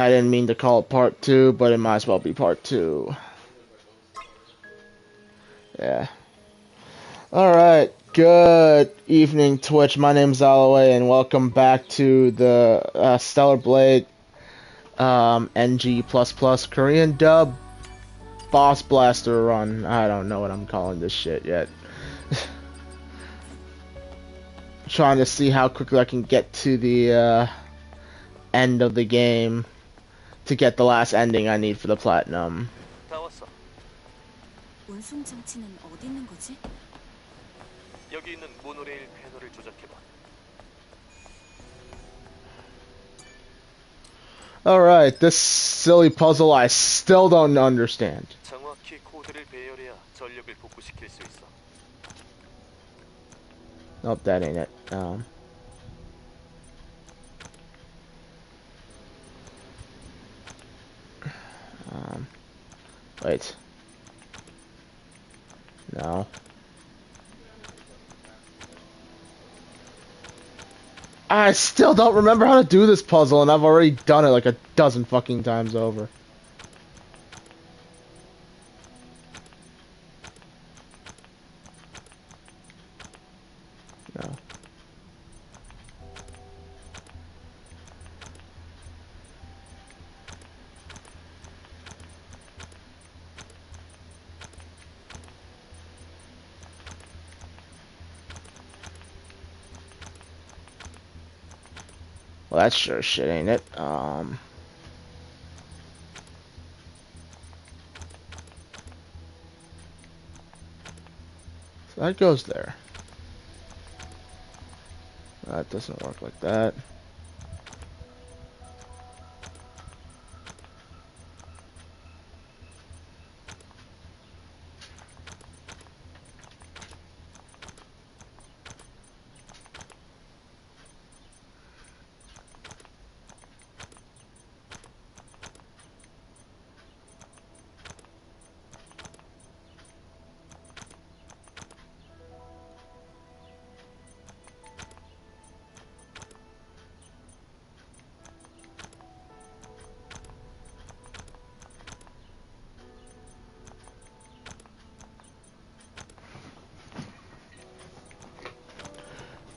I didn't mean to call it part 2, but it might as well be part 2. Yeah. Alright, good evening, Twitch. My name's Alloway, and welcome back to the Stellar Blade NG++ Korean dub Boss Blaster run. I don't know what I'm calling this shit yet. Trying to see how quickly I can get to the end of the game to get the last ending I need for the platinum. 다 왔어. 운송 장치는 어디 있는 거지? 여기 있는 모노레일 패널을 조작해봐. Alright, this silly puzzle I still don't understand. 정확히 코드를 배열해야 전력을 복구시킬 수 있어. Nope, that ain't it. Wait. No. I still don't remember how to do this puzzle, and I've already done it like a dozen fucking times over. No. Well, that's sure shit, ain't it? So that goes there. That doesn't work like that.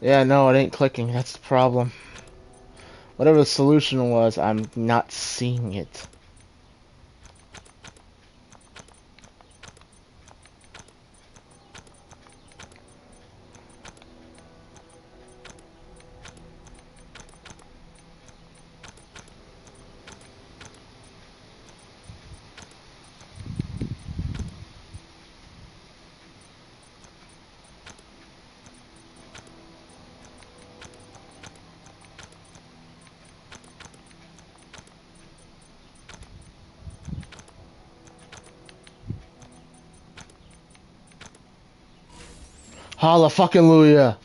Yeah, no, it ain't clicking. That's the problem. Whatever the solution was, I'm not seeing it. Holla fucking Luya!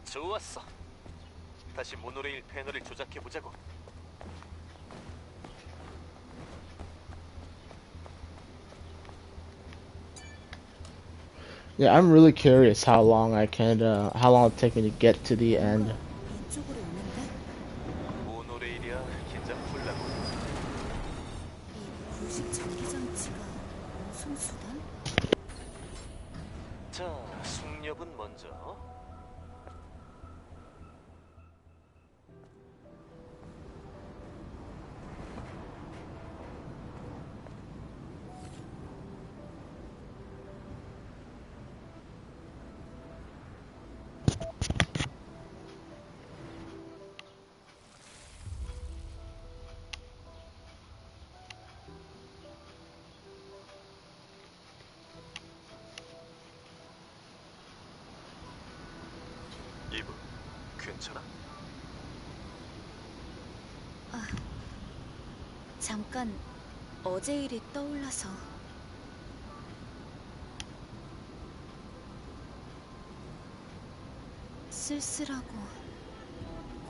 좋았어. 다시 모노레일 패널을 조작해 보자고. Yeah, I'm really curious how long how long it'll take me to get to the end. 이쪽으로 오는데? 모노레일이야 긴장 풀라고. 이 구식 전기 장치가 운송 수단? 자, 숙렵은 먼저. 이브, 괜찮아? 잠깐 어제 일이 떠올라서. 쓸쓸하고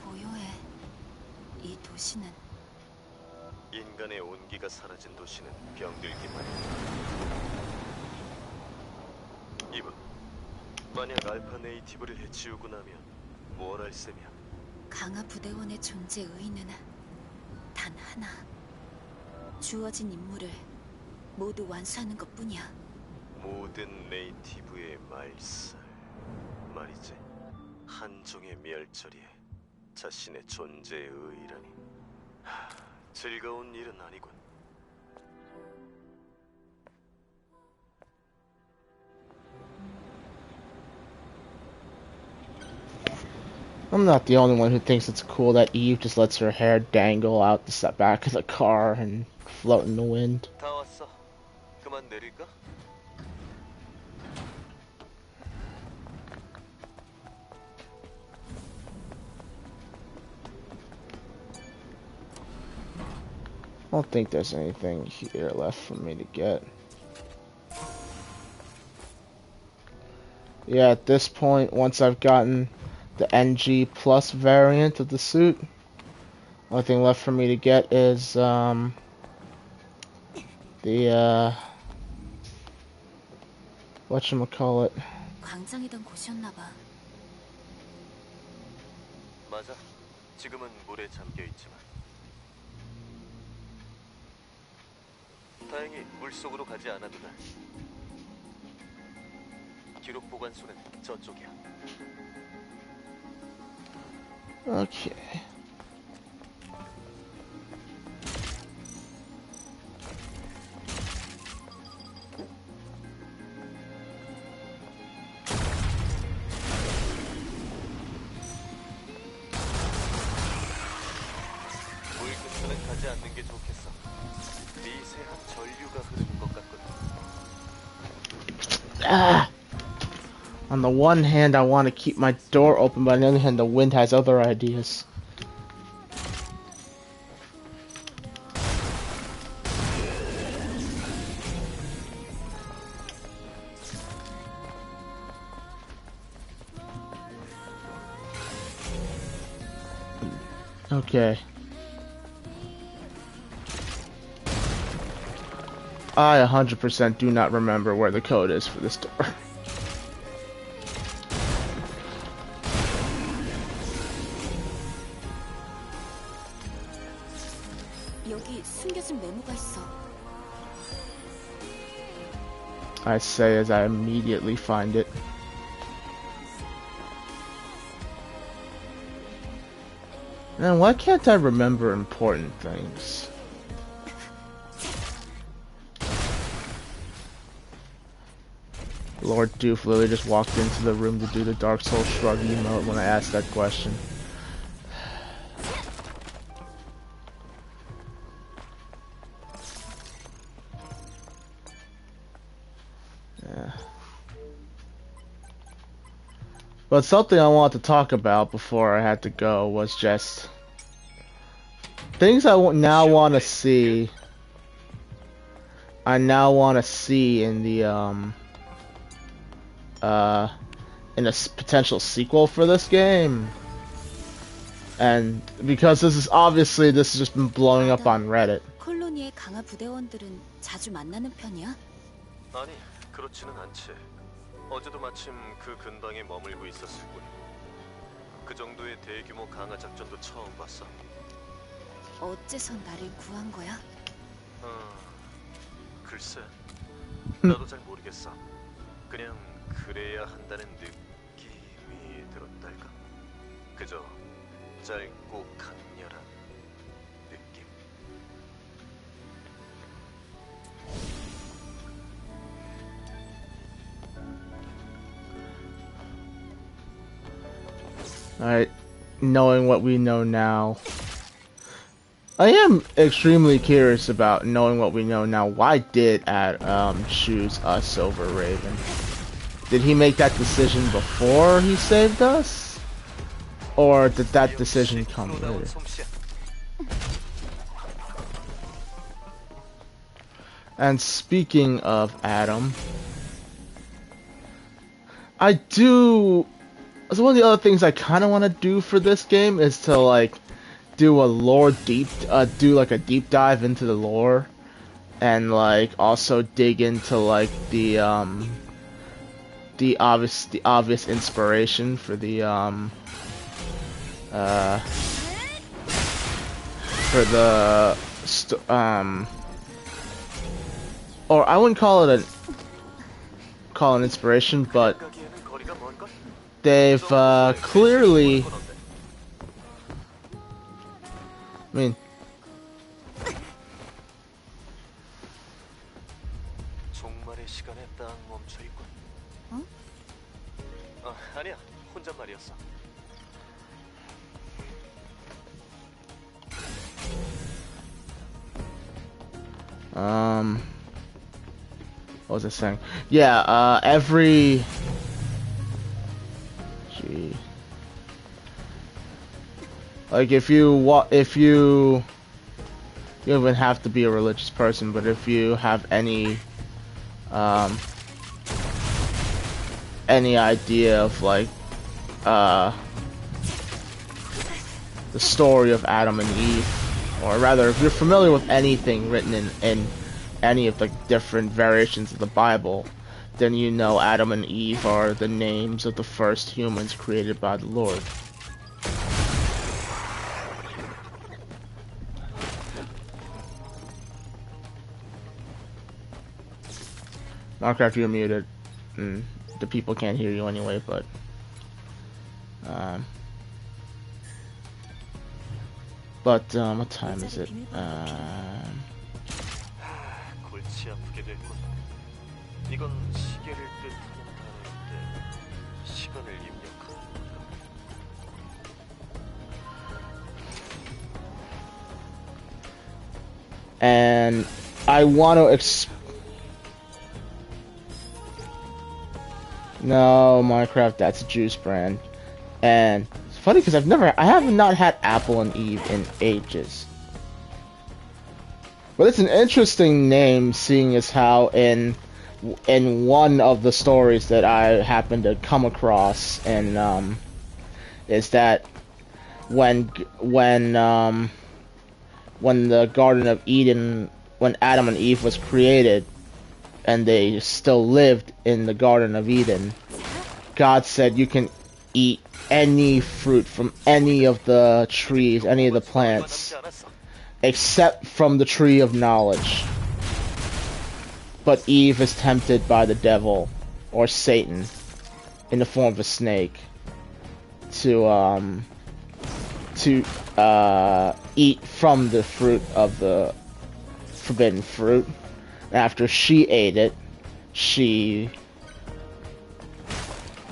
고요해. 이 도시는. 인간의 온기가 사라진 도시는 병들기만 해. 이브, 만약 알파 네이티브를 해치우고 나면 뭘 할 셈이야? 강화 부대원의 존재 의의는 단 하나. 주어진 임무를 모두 완수하는 것뿐이야. 모든 네이티브의 말살 말이지. 한종의 멸절이 자신의 존재의 의의라니. 즐거운 일은 아니군. I'm not the only one who thinks it's cool that Eve just lets her hair dangle out the back of the car and float in the wind. 다 왔어. 그만 내릴까? I don't think there's anything here left for me to get. Yeah, at this point, once I've gotten the NG plus variant of the suit, only thing left for me to get is the whatchamacallit. 광장이던 곳이었나 봐. 맞아. 지금은 물에 잠겨 있지만. 다행히 물속으로 가지 않아도 돼. 기록 보관소는 저쪽이야. Okay. 물 근처는 가지 않는 게 좋겠어. 미세한 전류가 흐르는 것 같거든. Ah! On the one hand, I want to keep my door open, but on the other hand, the wind has other ideas. Okay. I 100% do not remember where the code is for this door. 여기 숨겨진 메모가 있어. I say as I immediately find it. Man, why can't I remember important things? Lord Doof literally just walked into the room to do the Dark Souls shrug emote when I asked that question. Yeah. But something I wanted to talk about before I had to go was just things I now want to see. I now want to see in the in a potential sequel for this game. And because this has just been blowing up on Reddit. 콜로니의 강화 부대원들은 자주 만나는 편이야? 아니, 그렇지는 않지. 어제도 마침 그 근방에 머물고 있었을 뿐. 그 정도의 대규모 강화 작전도 처음 봤어. 어째서 나를 구한 거야? 글쎄, 나도 잘 모르겠어. 그냥 그래야 한다는 느낌이 들었달까. 그저 짧고 강렬한 느낌. Alright, knowing what we know now, I am extremely curious about knowing what we know now. Why did Adam choose us over Raven? Did he make that decision before he saved us? Or did that decision come later? And speaking of Adam, so one of the other things I kind of want to do for this game is to like do a lore do like a deep dive into the lore, and like also dig into like the the obvious inspiration for the or I wouldn't call it an inspiration, but 가기에는 거리가 먼 걸? they've clearly, I mean, 종말의 시간에 딱 멈춰 있군. 어? 아니야. 혼잣말이었어. what was I saying? Yeah, gee, like if you you don't even have to be a religious person, but if you have any idea of like the story of Adam and Eve, or rather if you're familiar with anything written in any of the different variations of the Bible, then you know Adam and Eve are the names of the first humans created by the Lord. Minecraft, you're muted. The people can't hear you anyway, but what time is it? 골치 아프게 됐군. 이건 시계를 뜻하는 단어인데 시간을 입력하는 건가? And I want to no, Minecraft, that's a juice brand. And it's funny because I have not had Apple and Eve in ages. But it's an interesting name, seeing as how in one of the stories that I happened to come across, and is that when the Garden of Eden, when Adam and Eve was created, and they still lived in the Garden of Eden, God said you can eat any fruit from any of the trees, any of the plants, except from the tree of knowledge. But Eve is tempted by the devil, or Satan, in the form of a snake, to eat from the fruit of the forbidden fruit. After she ate it, she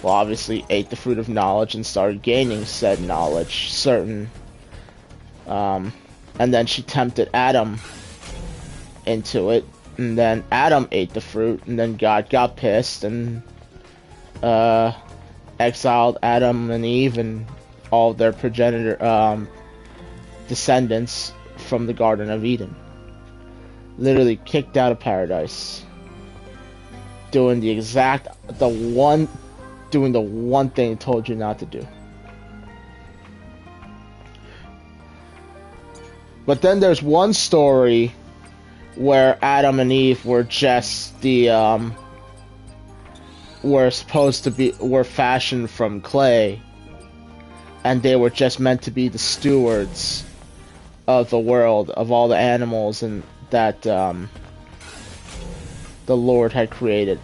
obviously ate the fruit of knowledge and started gaining said knowledge, and then she tempted Adam into it, and then Adam ate the fruit, and then God got pissed and exiled Adam and Eve and all their descendants from the Garden of Eden. Literally kicked out of paradise, doing the one thing it told you not to do. But then there's one story where Adam and Eve were just were fashioned from clay, and they were just meant to be the stewards of the world, of all the animals and that the Lord had created,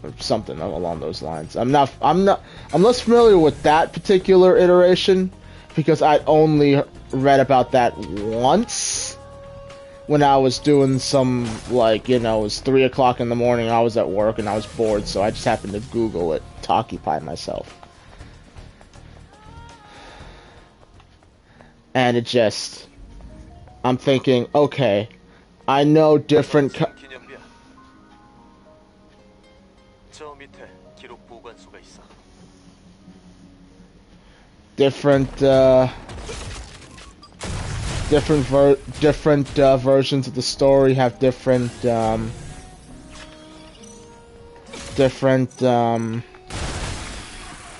or something along those lines. I'm less familiar with that particular iteration because I only read about that once when I was doing some, like, it was 3 o'clock in the morning, I was at work and I was bored, so I just happened to Google it to occupy myself. And it just, I'm thinking, okay, I know different 기념비야. 저 밑에 기록 보관소가 있어. different versions of the story have different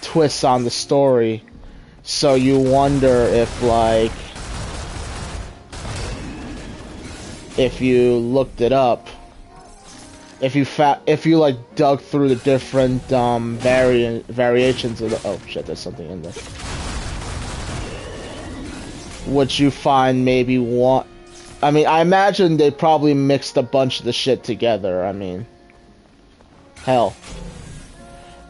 twists on the story, so you wonder if, like, if you looked it up, if you like dug through the different variations of the, oh shit, there's something in there. Would you find maybe one? I mean, I imagine they probably mixed a bunch of the shit together. I mean, hell.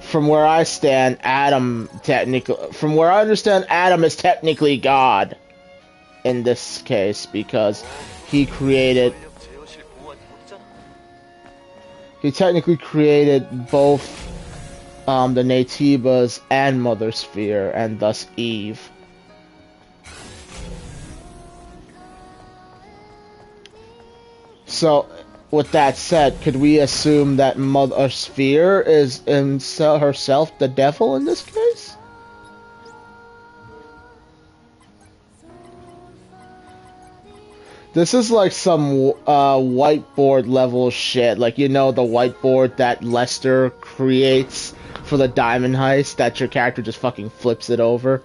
From where I stand, from where I understand, Adam is technically God in this case because he technically created both the Naytibas and Mother Sphere, and thus Eve. So, with that said, could we assume that Mother Sphere is in herself the devil in this case? This is like some whiteboard level shit, like, you know, the whiteboard that Lester creates for the diamond heist, that your character just fucking flips it over.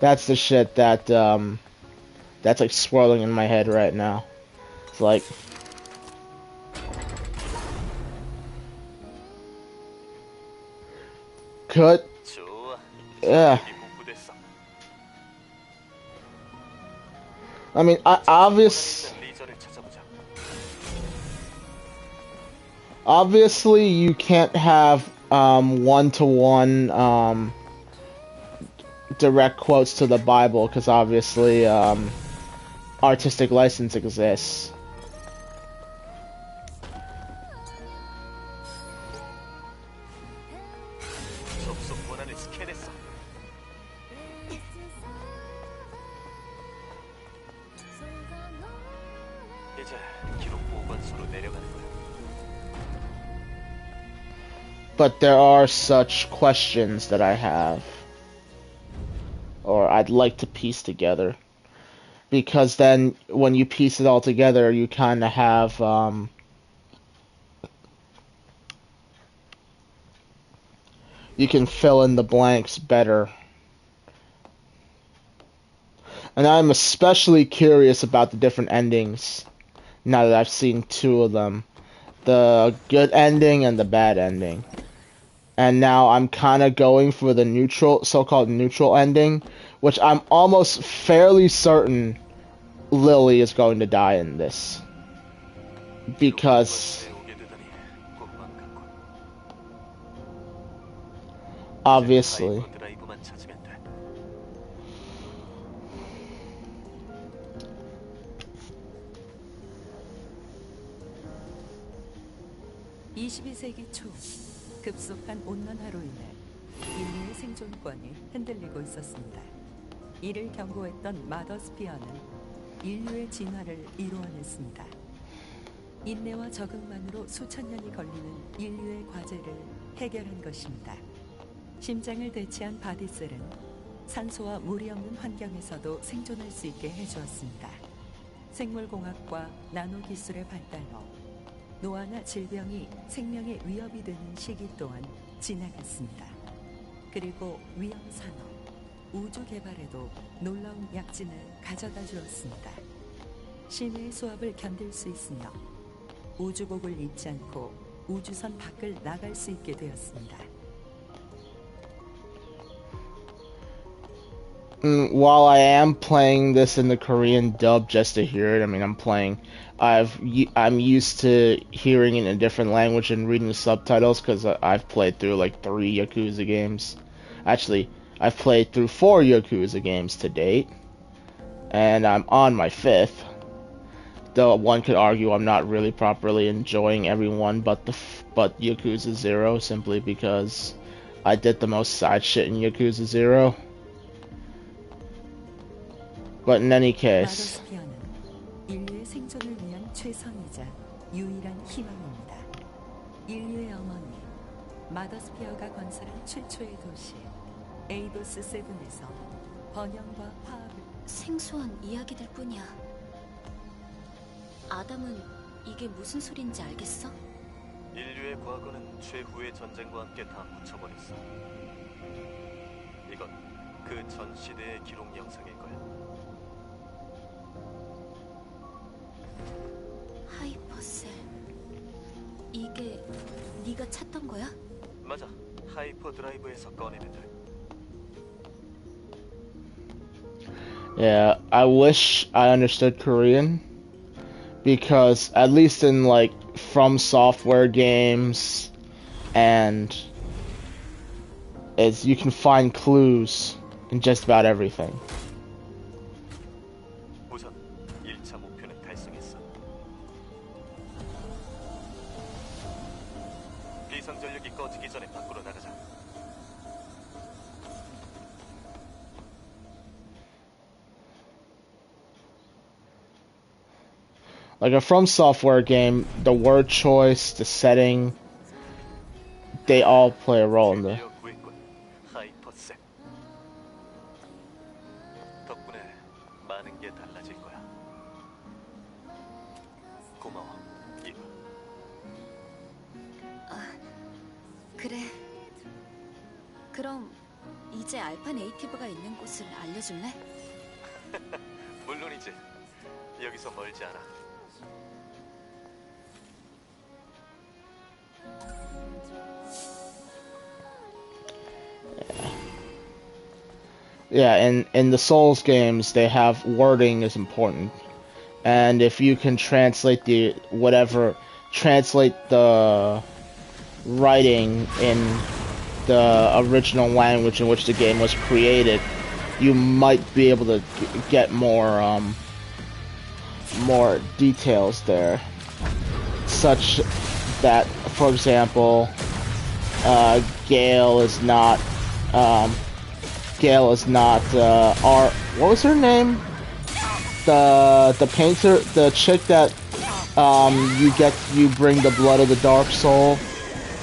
That's the shit that that's like swirling in my head right now. It's like, could, yeah. I mean, obviously you can't have one-to-one direct quotes to the Bible, because obviously artistic license exists. But there are such questions that I have, or I'd like to piece together, because then when you piece it all together, you kind of have you can fill in the blanks better. And I'm especially curious about the different endings now that I've seen two of them, the good ending and the bad ending. And now I'm kind of going for the neutral, so-called neutral ending, which I'm almost fairly certain Lily is going to die in this. Because obviously. 급속한 온난화로 인해 인류의 생존권이 흔들리고 있었습니다. 이를 경고했던 마더스피어는 인류의 진화를 이루어냈습니다. 인내와 적응만으로 수천 년이 걸리는 인류의 과제를 해결한 것입니다. 심장을 대체한 바디셀은 산소와 물이 없는 환경에서도 생존할 수 있게 해주었습니다. 생물공학과 나노기술의 발달로 노화나 질병이 생명의 위협이 되는 시기 또한 지나갔습니다. 그리고 위험산업, 우주 개발에도 놀라운 약진을 가져다 주었습니다. 신의 수압을 견딜 수 있으며 우주복을 입지 않고 우주선 밖을 나갈 수 있게 되었습니다. While I am playing this in the Korean dub just to hear it, I mean, I'm used to hearing it in a different language and reading the subtitles because I've played through like 3 Yakuza games. Actually, I've played through 4 Yakuza games to date, and I'm on my 5th. Though one could argue I'm not really properly enjoying every one but Yakuza 0, simply because I did the most side shit in Yakuza 0. But in any case, 인류의 생존을 위한 최선이자 유일한 희망입니다. 인류의 어머니 마더스피어가 건설한 최초의 도시 에이도스 세븐에서 번영과 화합을 생소한 이야기들 뿐이야. 아담은 이게 무슨 소린지 알겠어? 인류의 과거는 최후의 전쟁과 함께 다 묻혀버렸어. 이건 그 전 시대의 기록 영상일 거야. 하이퍼셀. 이게 네가 찾던 거야? 맞아. 하이퍼 드라이브에서 꺼내면 돼. Yeah, I wish I understood Korean because at least in like From Software games and you can find clues in just about everything. 우선 1차 목표는 달성했어. 비상 전력이 꺼지기 전에 밖으로 나가자. Like a From Software game, the word choice, the setting, they all play a role in the. 드디어 구했군. 하이퍼셀. 덕분에 많은 게 달라질 거야. 고마워. 이봐. 그래. 그럼 이제 알파 네이티브가 있는 곳을 알려줄래? 물론이지. 여기서 멀지 않아. Yeah, in the Souls games, they have wording is important, and if you can translate translate the writing in the original language in which the game was created, you might be able to get more details there, such that, for example, Gale is not what was her name? The painter, the chick that you bring the blood of the Dark Soul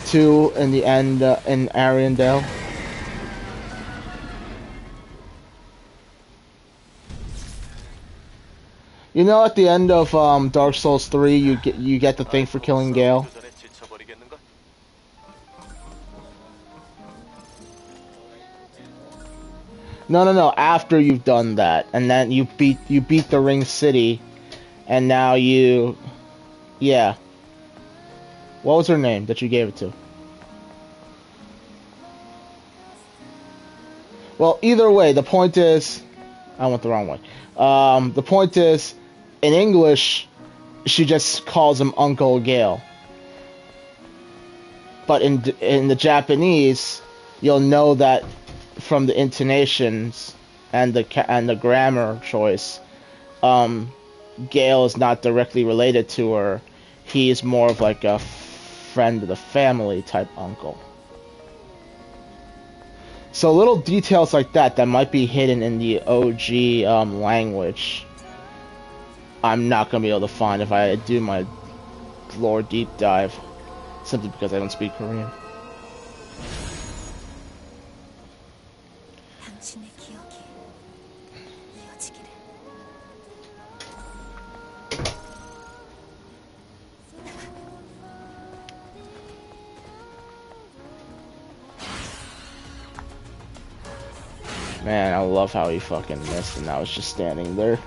to in the end in Ariandel. You know, at the end of Dark Souls 3, you get the thing for killing Gale. 전에 지쳐버리겠는걸? No. After you've done that, and then you beat the Ring City, and now yeah. What was her name that you gave it to? Well, either way, the point is, I went the wrong way. The point is, in English, she just calls him Uncle Gale. But in the Japanese, you'll know that from the intonations and the grammar choice, Gale is not directly related to her. He is more of like a friend of the family type uncle. So little details like that might be hidden in the OG language, I'm not gonna be able to find if I do my lore deep dive, simply because I don't speak Korean. 당신의 기억이 이어지기를. Man, I love how he fucking missed and I was just standing there.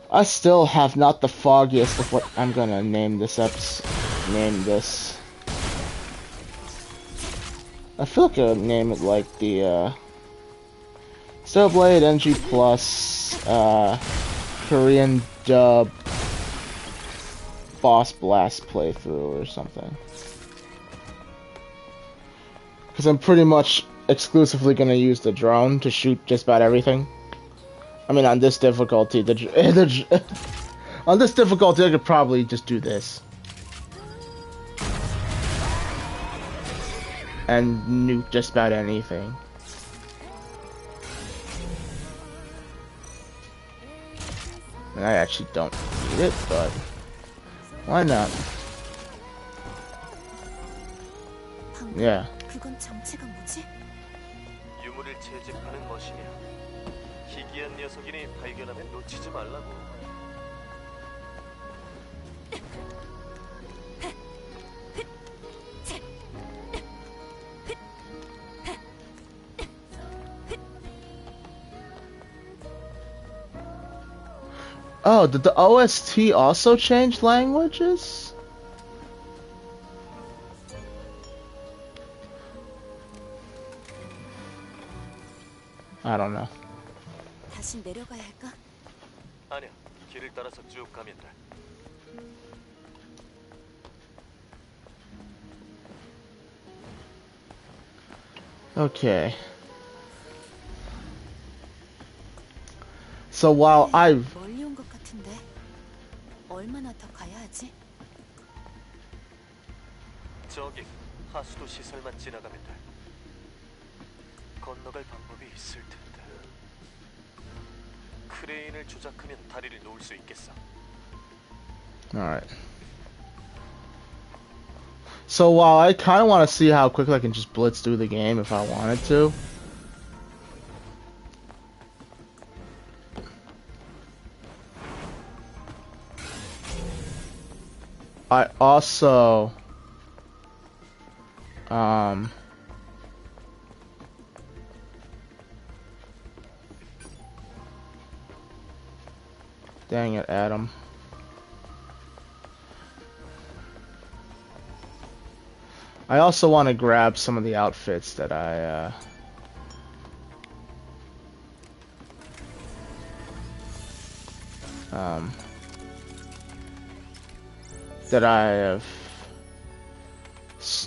I still have not the foggiest of what I'm gonna name this episode. I feel like I would name it like the Stellar NG Plus Korean dub Boss Blast playthrough or something. Because I'm pretty much exclusively gonna use the drone to shoot just about everything. I mean, on this difficulty, on this difficulty, I could probably just do this. And nuke just about anything. And I actually don't need it, but why not? Yeah. 그건 정체가 뭐지? 유물을 채집하는 머신이야. 희귀한 녀석이니 발견하면 놓치지 말라고. Oh, did the OST also change languages? I don't know. 다시 내려가야 할까? 아니야, 길을 따라서 쭉 가면 돼. Okay. So while I've 멀리 온 것 같은데 얼마나 더 가야 하지? 저기 하수도 시설만 지나가면 돼. 건너갈 방법이 있을 텐데. 크레인을 조작하면 다리를 놓을 수 있겠어. Alright. So while I kind of want to see how quickly I can just blitz through the game if I wanted to. I also dang it, Adam. I also want to grab some of the outfits that I have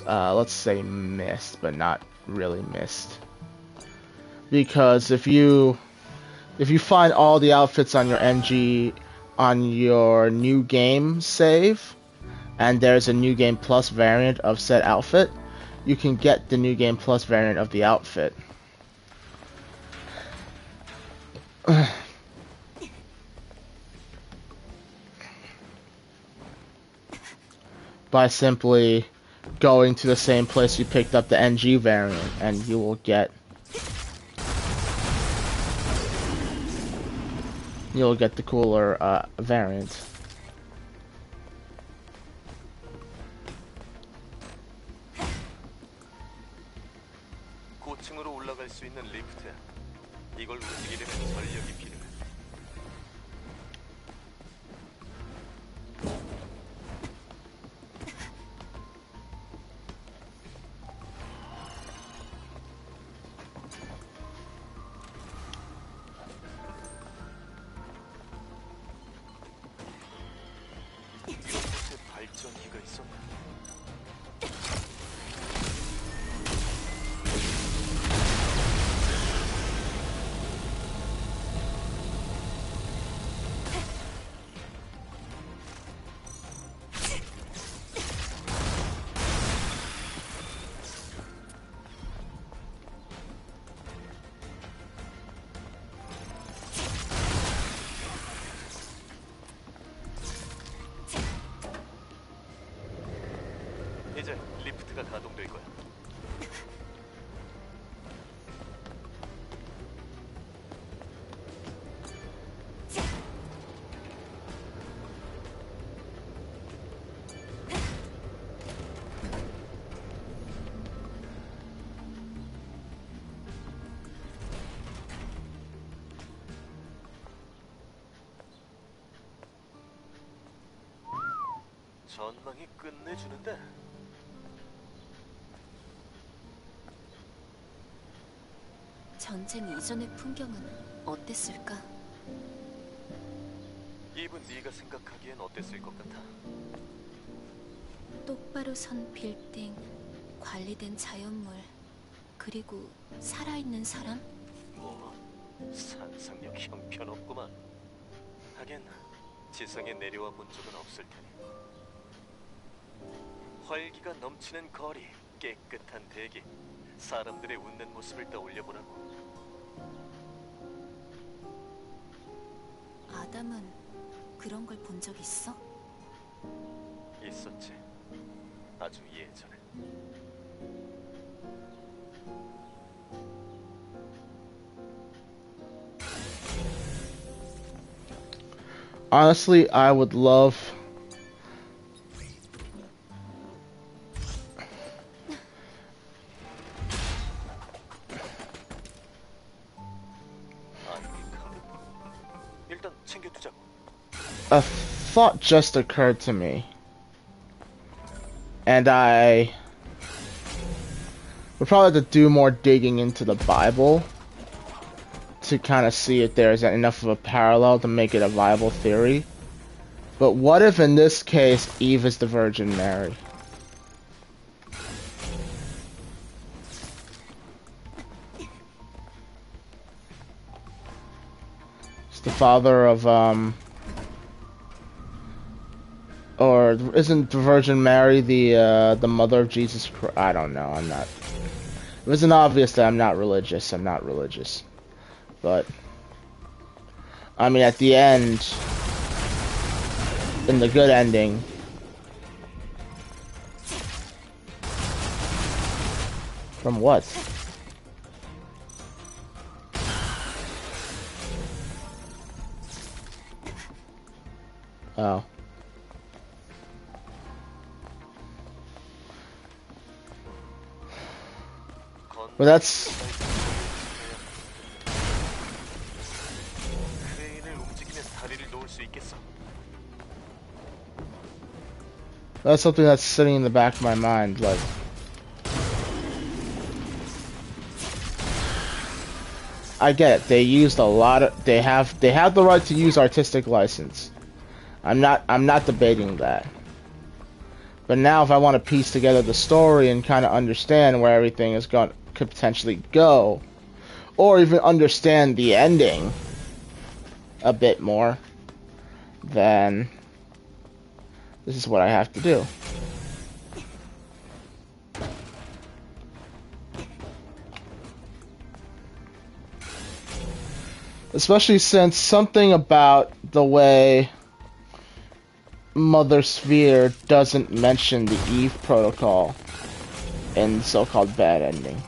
let's say missed, but not really missed. Because if you find all the outfits on your NG on your new game save, and there's a new game plus variant of said outfit, you can get the new game plus variant of the outfit. By simply going to the same place you picked up the NG variant, and you will get the cooler variant. 고층으로 올라갈 수 있는 리프트야. 이걸 움직이려면 전력이 필요해. 이곳에 발전기가 있었나? 이제 리프트가 가동될 거야. 전망이 끝내주는데? 전쟁 이전의 풍경은 어땠을까? 이분 네가 생각하기엔 어땠을 것 같아? 똑바로 선 빌딩, 관리된 자연물, 그리고 살아있는 사람? 뭐 상상력 형편없구만. 하긴 지상에 내려와 본 적은 없을 테니. 활기가 넘치는 거리, 깨끗한 대기, 사람들의 웃는 모습을 떠올려보라고. 아담은 그런 걸 본 적 있어? 있었지. 아주 예전에. Honestly, I would love 일단 챙겨두자고. a thought just occurred to me, and I would probably have to do more digging into the Bible to kind of see if there's enough of a parallel to make it a viable theory. But what if in this case Eve is the Virgin Mary? It's the father of or isn't the Virgin Mary the mother of Jesus Christ? I don't know. I'm not. It wasn't obvious that I'm not religious. I'm not religious. But I mean, at the end, in the good ending, from what? Oh. Well, that's 크레인을 움직이면 다리를 놓을 수 있겠어. something that's sitting in the back of my mind. Like, I get it. They used a lot of. They have the right to use artistic license. I'm not debating that. But now, if I want to piece together the story and kind of understand where everything is going, could potentially go, or even understand the ending a bit more, then this is what I have to do. Especially since something about the way Mother Sphere doesn't mention the Eve Protocol in so-called bad ending.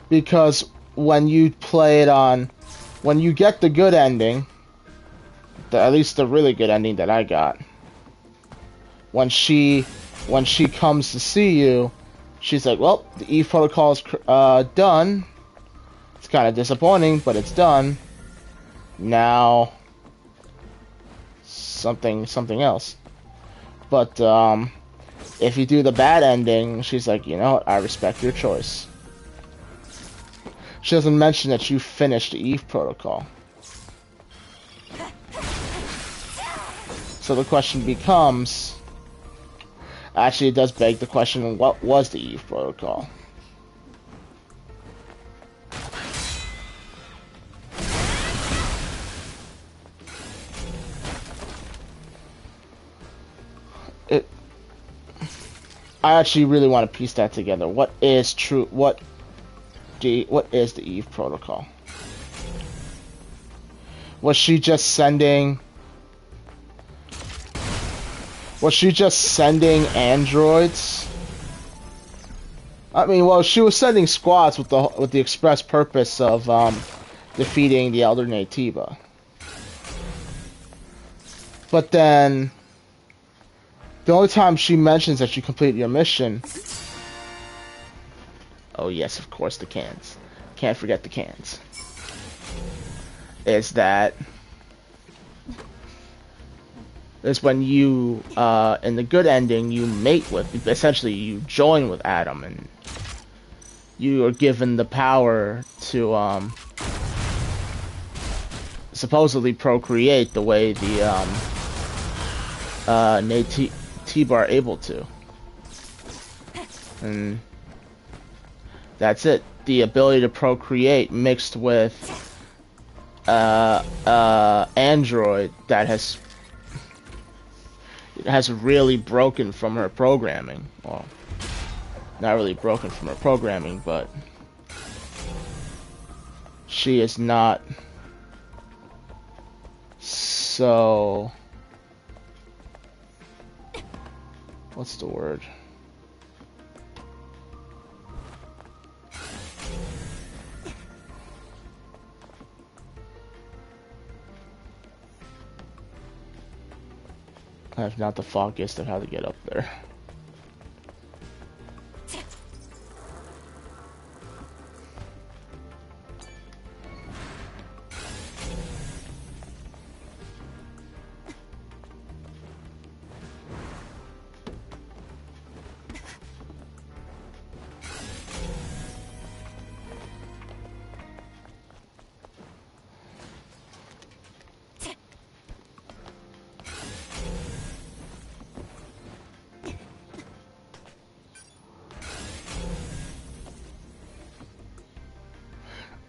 Because when you play it on, when you get the good ending, at least the really good ending that I got, when she comes to see you, she's like, well, the Eve Protocol is done. It's kind of disappointing, but it's done. Now, something else. But if you do the bad ending, she's like, you know what, I respect your choice. She doesn't mention that you finished the Eve Protocol. So the question becomes, actually it does beg the question, what was the Eve Protocol? I actually really want to piece that together. What is true? What is the Eve Protocol? Was she just sending? Was she just sending androids? I mean, well, she was sending squads with the express purpose of defeating the Elder Naytiba. But then, the only time she mentions that you completed your mission. Oh yes, of course, the cans. Can't forget the cans. Is when you, in the good ending, you mate with, essentially you join with Adam, and you are given the power to, supposedly procreate the way the, Naytiba are able to. And that's it. The ability to procreate mixed with android that has really broken from her programming. Well, not really broken from her programming, but she is not so, what's the word? I have not the foggiest of how to get up there.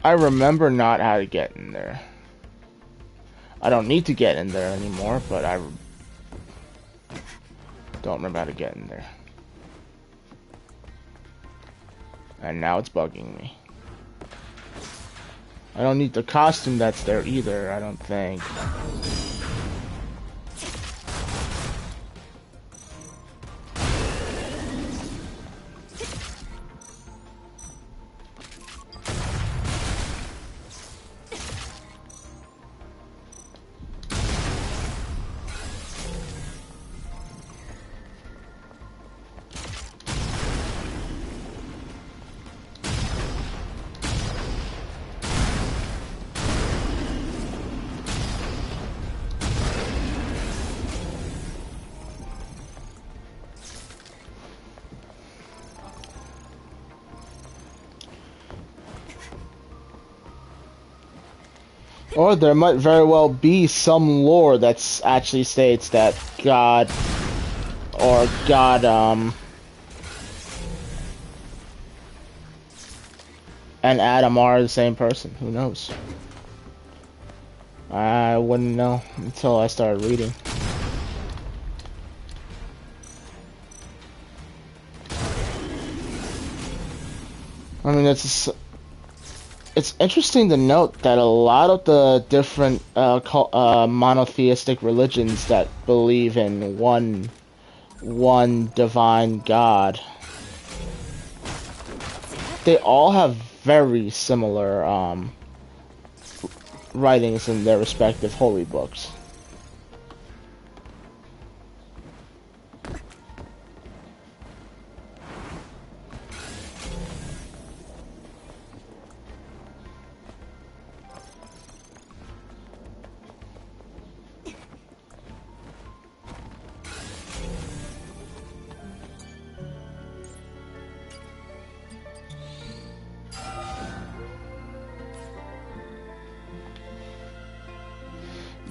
I remember not how to get in there. I don't need to get in there anymore, but I don't remember how to get in there. And now it's bugging me. I don't need the costume that's there either, I don't think. Or there might very well be some lore that's actually states that God and Adam are the same person. Who knows? I wouldn't know until I started reading. I mean, it's interesting to note that a lot of the different monotheistic religions that believe in one divine God, they all have very similar writings in their respective holy books.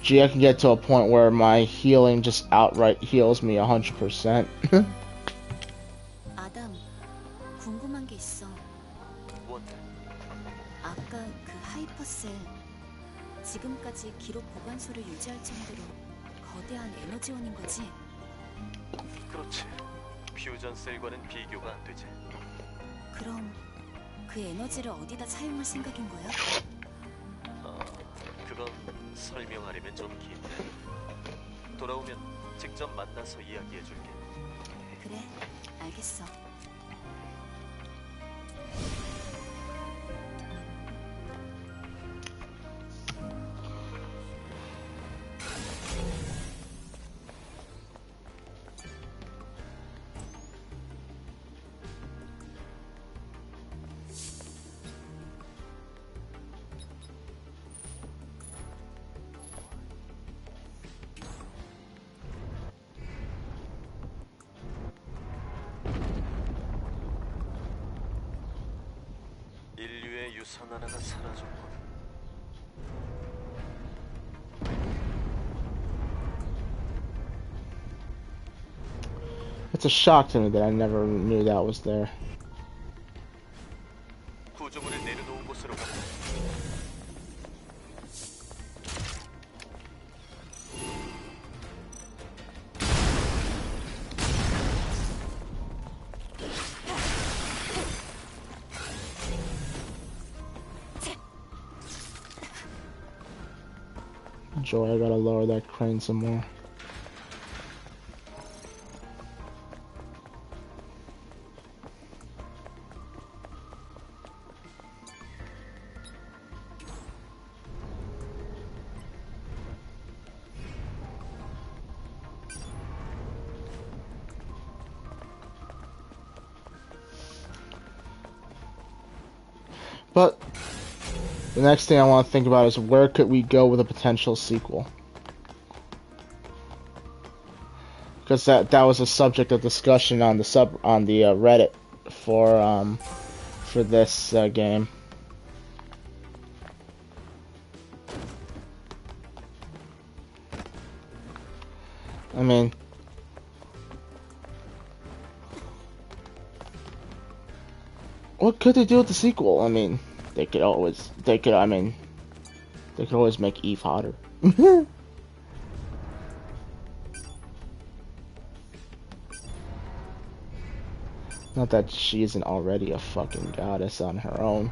Gee, I can get to a point where my healing just outright heals me 100%. 아담, 궁금한 게 있어. 뭔데? 아까 그 하이퍼셀, 지금까지 기록 보관소를 유지할 정도로 거대한 에너지원인 거지? 그렇지. 퓨전 셀과는 비교가 안 되지. 그럼 그 에너지를 어디다 사용할 생각인 거야? 그건 설명하려면 좀 긴데. 돌아오면 직접 만나서 이야기해줄게. 그래, 알겠어. 인류의 유산 하나가 사라졌군. It's a shock to me that I never knew that was there. 구조물을 내려놓은 곳으로 간다. Joy, I gotta lower that crane some more. But the next thing I want to think about is where could we go with a potential sequel? Because that was a subject of discussion on the Reddit for this game. I mean, what could they do with the sequel? I mean, I mean, they could always make Eve hotter. Not that she isn't already a fucking goddess on her own.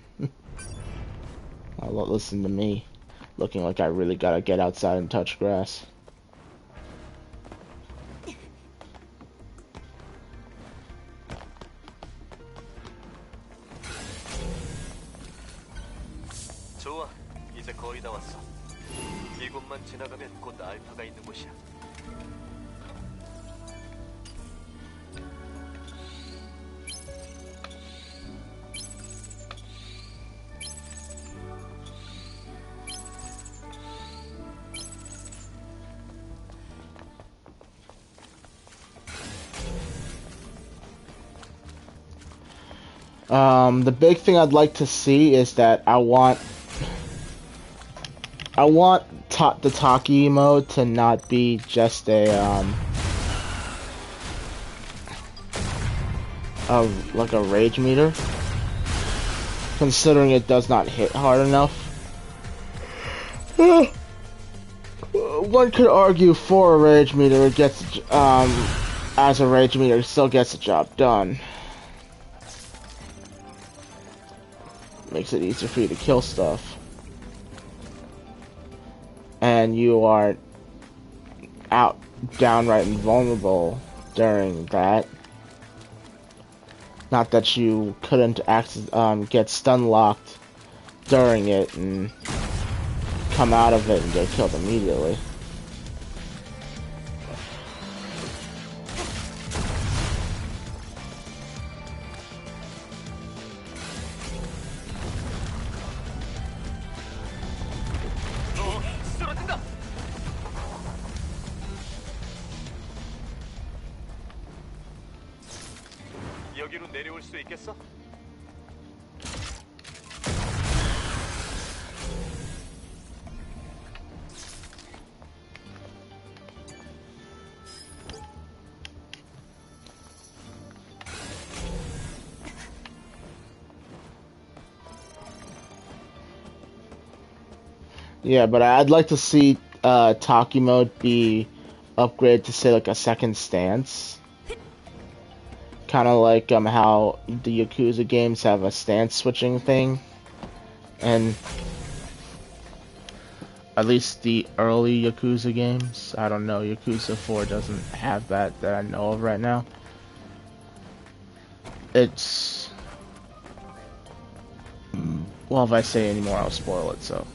Listen to me, looking like I really gotta get outside and touch grass. 좋아, 이제 거의 다 왔어. 이곳만 지나가면 곧 알파가 있는 곳이야. The big thing I'd like to see is that I want the Taki mode to not be just like a rage meter, considering it does not hit hard enough. One could argue for a rage meter, it gets as a rage meter, it still gets the job done. Makes it easier for you to kill stuff. And you are downright invulnerable during that. Not that you couldn't get stun locked during it and come out of it and get killed immediately. 여기로 내려올 수 있겠어? Yeah, but I'd like to see Taki mode be upgraded to say like a second stance. Kind of like how the Yakuza games have a stance switching thing, and at least the early Yakuza games. I don't know, Yakuza 4 doesn't have that I know of right now. It's, well, if I say any more, I'll spoil it. So.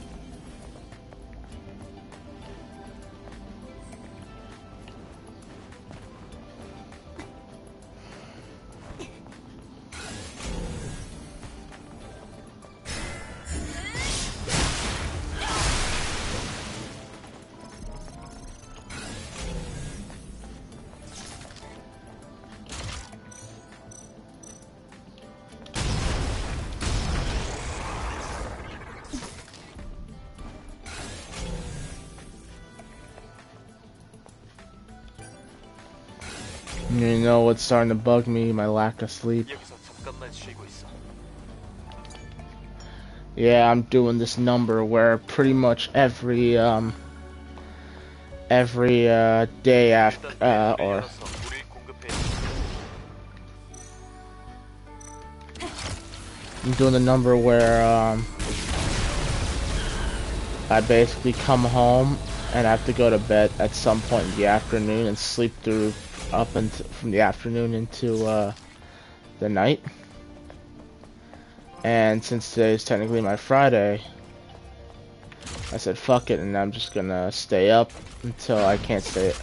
You know what's starting to bug me? My lack of sleep. Yeah, I'm doing this number where pretty much every day after or I'm doing the number where I basically come home and I have to go to bed at some point in the afternoon and sleep through up and from the afternoon into the night. And since today is technically my Friday, I said fuck it, and I'm just gonna stay up until I can't stay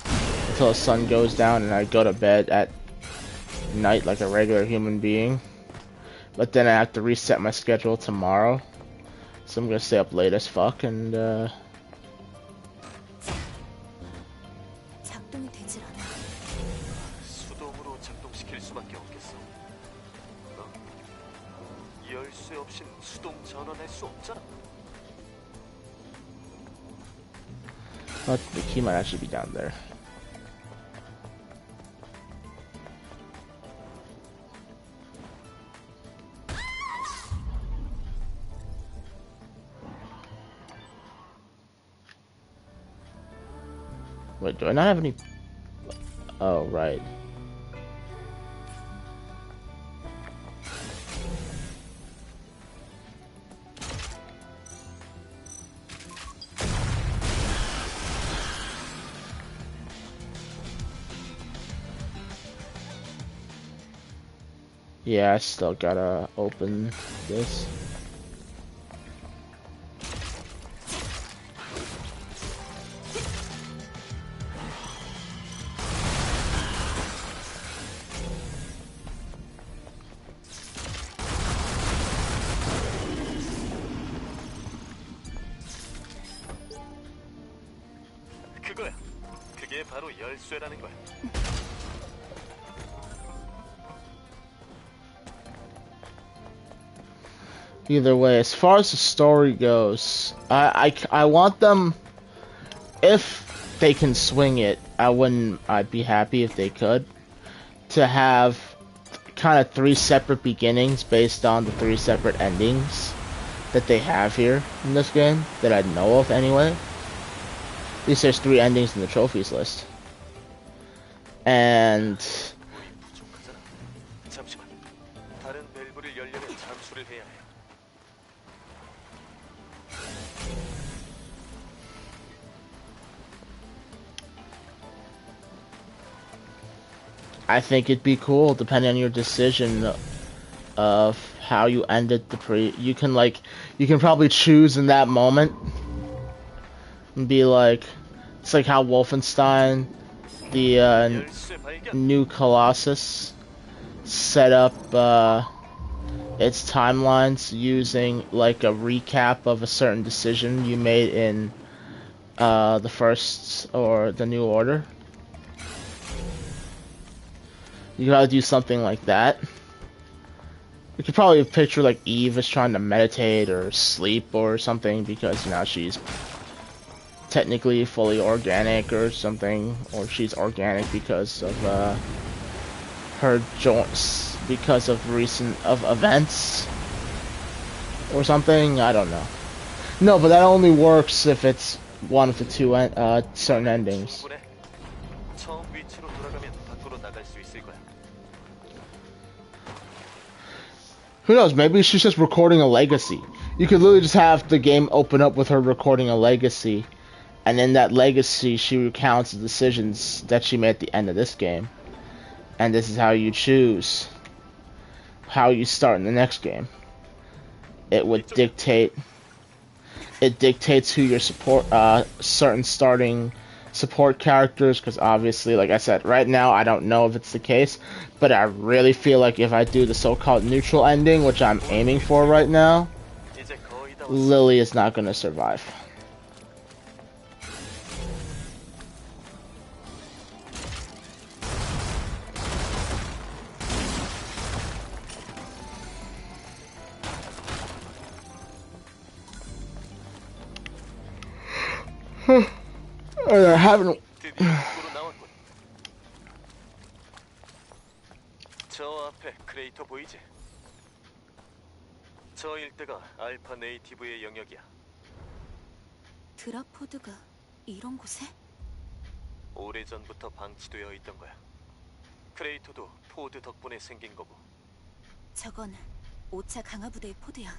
until the sun goes down, and I go to bed at night like a regular human being. But then I have to reset my schedule tomorrow, so I'm gonna stay up late as fuck and 작동이 되질 않아. 수동으로 작동시킬 수밖에 없겠어. 열쇠 없인 수동 전원할 수 없잖아. but the key might actually be down there. Wait, do I not have any? Oh, right. Yeah, I still gotta open this. 그거야. 그게 바로 열쇠라는 거야. Either way, as far as the story goes, I want them, if they can swing it, I'd be happy if they could, to have kind of 3 separate beginnings based on the 3 separate endings that they have here in this game, that I know of anyway. At least there's 3 endings in the trophies list. And 물이 부족하잖아. 잠시만. 다른 밸브를 열려면 잠수를 해야 해. I think it'd be cool, depending on your decision of how you ended the you can probably choose in that moment and be like, it's like how Wolfenstein, the 열쇠 발견. new Colossus, set up its timelines using like a recap of a certain decision you made in the first or the New Order. You gotta do something like that. You could probably picture like Eve is trying to meditate or sleep or something because now she's technically fully organic or something, or she's organic because of her joints, because of recent events or something. I don't know. No, but that only works if it's one of the 2 certain endings. 충분해. 처음 위치로 돌아가면 밖으로 나갈 수 있을 거야. Who knows? Maybe she's just recording a legacy. You could literally just have the game open up with her recording a legacy, and in that legacy, she recounts the decisions that she made at the end of this game. And this is how you choose how you start in the next game. It would dictate. It dictates who your support, certain starting support characters, because obviously, like I said, right now I don't know if it's the case, but I really feel like if I do the so-called neutral ending, which I'm aiming for right now, 이제 거의 다 왔어. Lily is not going to survive. I haven't. 드디어 입구로 나왔군. 저 앞에 크레이터 보이지? 저 일대가 알파 네이티브의 영역이야. 드라포드가 이런 곳에? 오래전부터 방치되어 있던 거야. 크레이터도 포드 덕분에 생긴 거고. 저건 5차 강화부대의 포드야.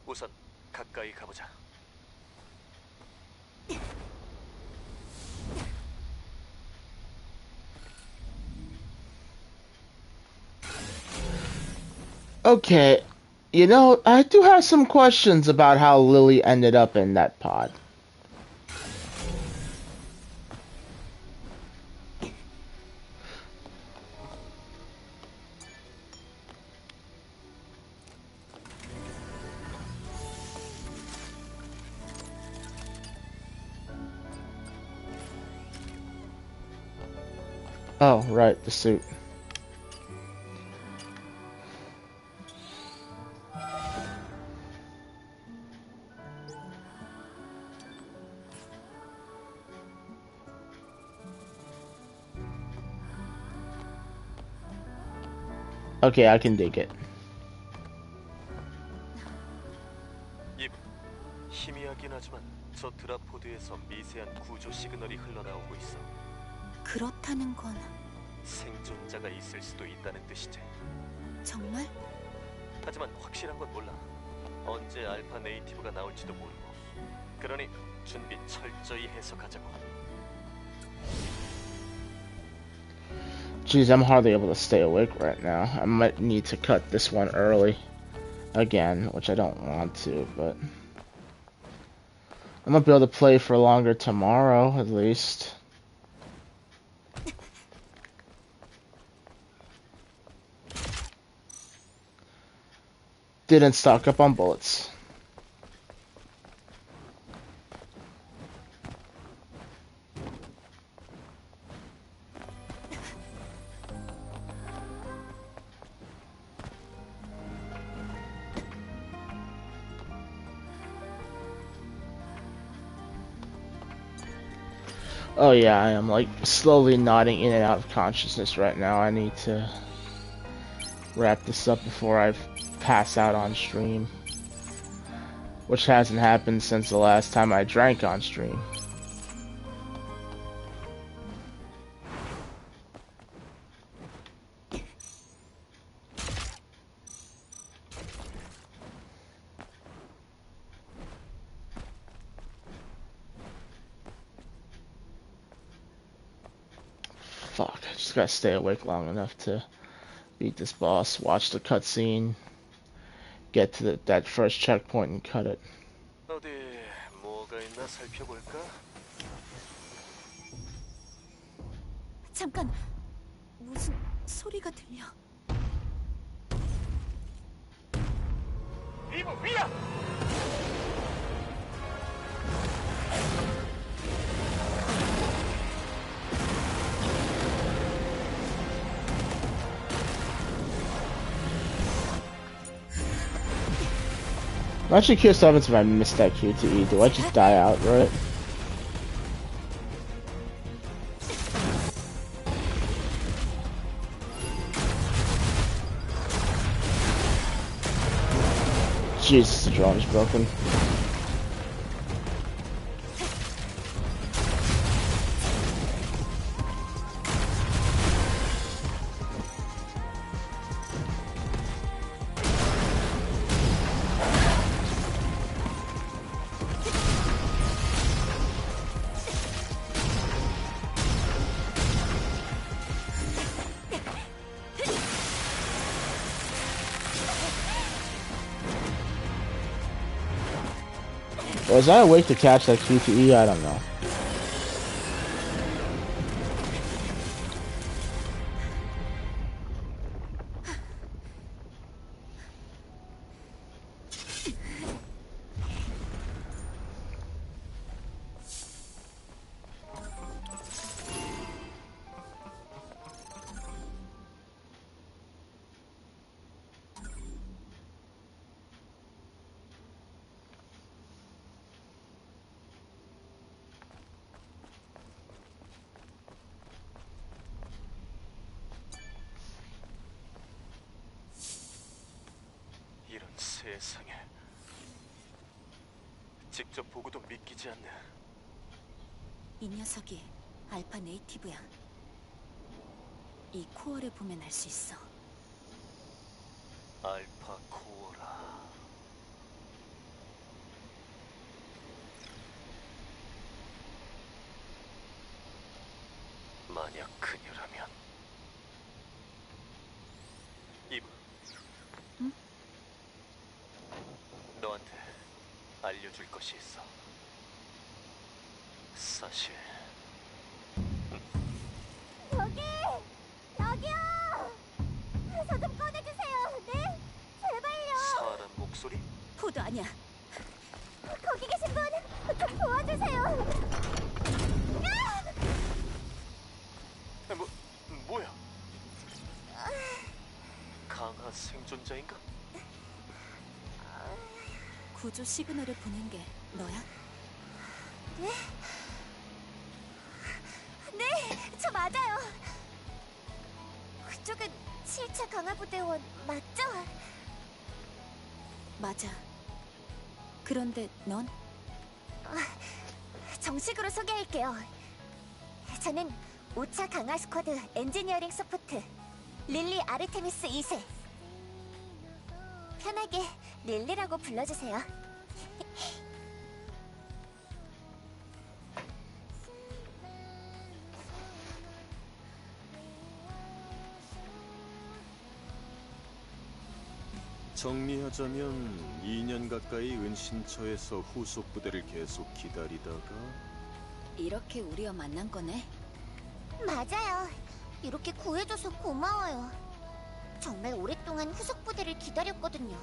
우선 가까이 가보자. Okay, you know, I do have some questions about how Lily ended up in that pod. Oh, right, the suit. Okay, I can dig it. 희미하긴 하지만 저 드랍포드에서 미세한 구조 시그널이 흘러나오고 있어. 그렇다는 건 생존자가 있을 수도 있다는 뜻이지. 정말? 하지만 확실한 건 몰라. 언제 알파 네이티브가 나올지도 모르고. 그러니 준비 철저히 해서 가자고. Geez, I'm hardly able to stay awake right now. I might need to cut this one early again, which I don't want to, but I'm gonna be able to play for longer tomorrow, at least. Didn't stock up on bullets. Oh yeah, I am like slowly nodding in and out of consciousness right now. I need to wrap this up before I pass out on stream, which hasn't happened since the last time I drank on stream. Fuck, I just gotta stay awake long enough to beat this boss, watch the cutscene, get to that first checkpoint and cut it. 어디 뭐가 있나 살펴볼까? 잠깐, 무슨 소리가 들려. 이브 위야! I'm actually curious what happens if I miss that QTE. Do I just die outright? Jesus, the drone is broken. Was I awake to catch that QTE? I don't know. 이런 세상에. 직접 보고도 믿기지 않네. 이 녀석이 알파 네이티브야. 이 코어를 보면 알 수 있어. 알파 코어라. 만약 그녀라면. 이브. 응? 너한테 알려줄 것이 있어. 사실 여기요! 저 좀 꺼내주세요, 네? 제발요! 사람 목소리? 포드 아니야. 거기 계신 분, 좀 도와주세요! 뭐야? 강한 생존자인가? 구조 시그널을 보낸 게 너야? 네, 저 맞아요! 그쪽은 7차 강화부대원 맞죠? 맞아. 그런데 넌? 정식으로 소개할게요. 저는 5차 강화 스쿼드 엔지니어링 서포트 릴리 아르테미스 2세. 편하게 릴리라고 불러주세요. 정리하자면 2년 가까이 은신처에서 후속 부대를 계속 기다리다가 이렇게 우리와 만난 거네. 맞아요. 이렇게 구해줘서 고마워요. 정말 오랫동안 후속 부대를 기다렸거든요.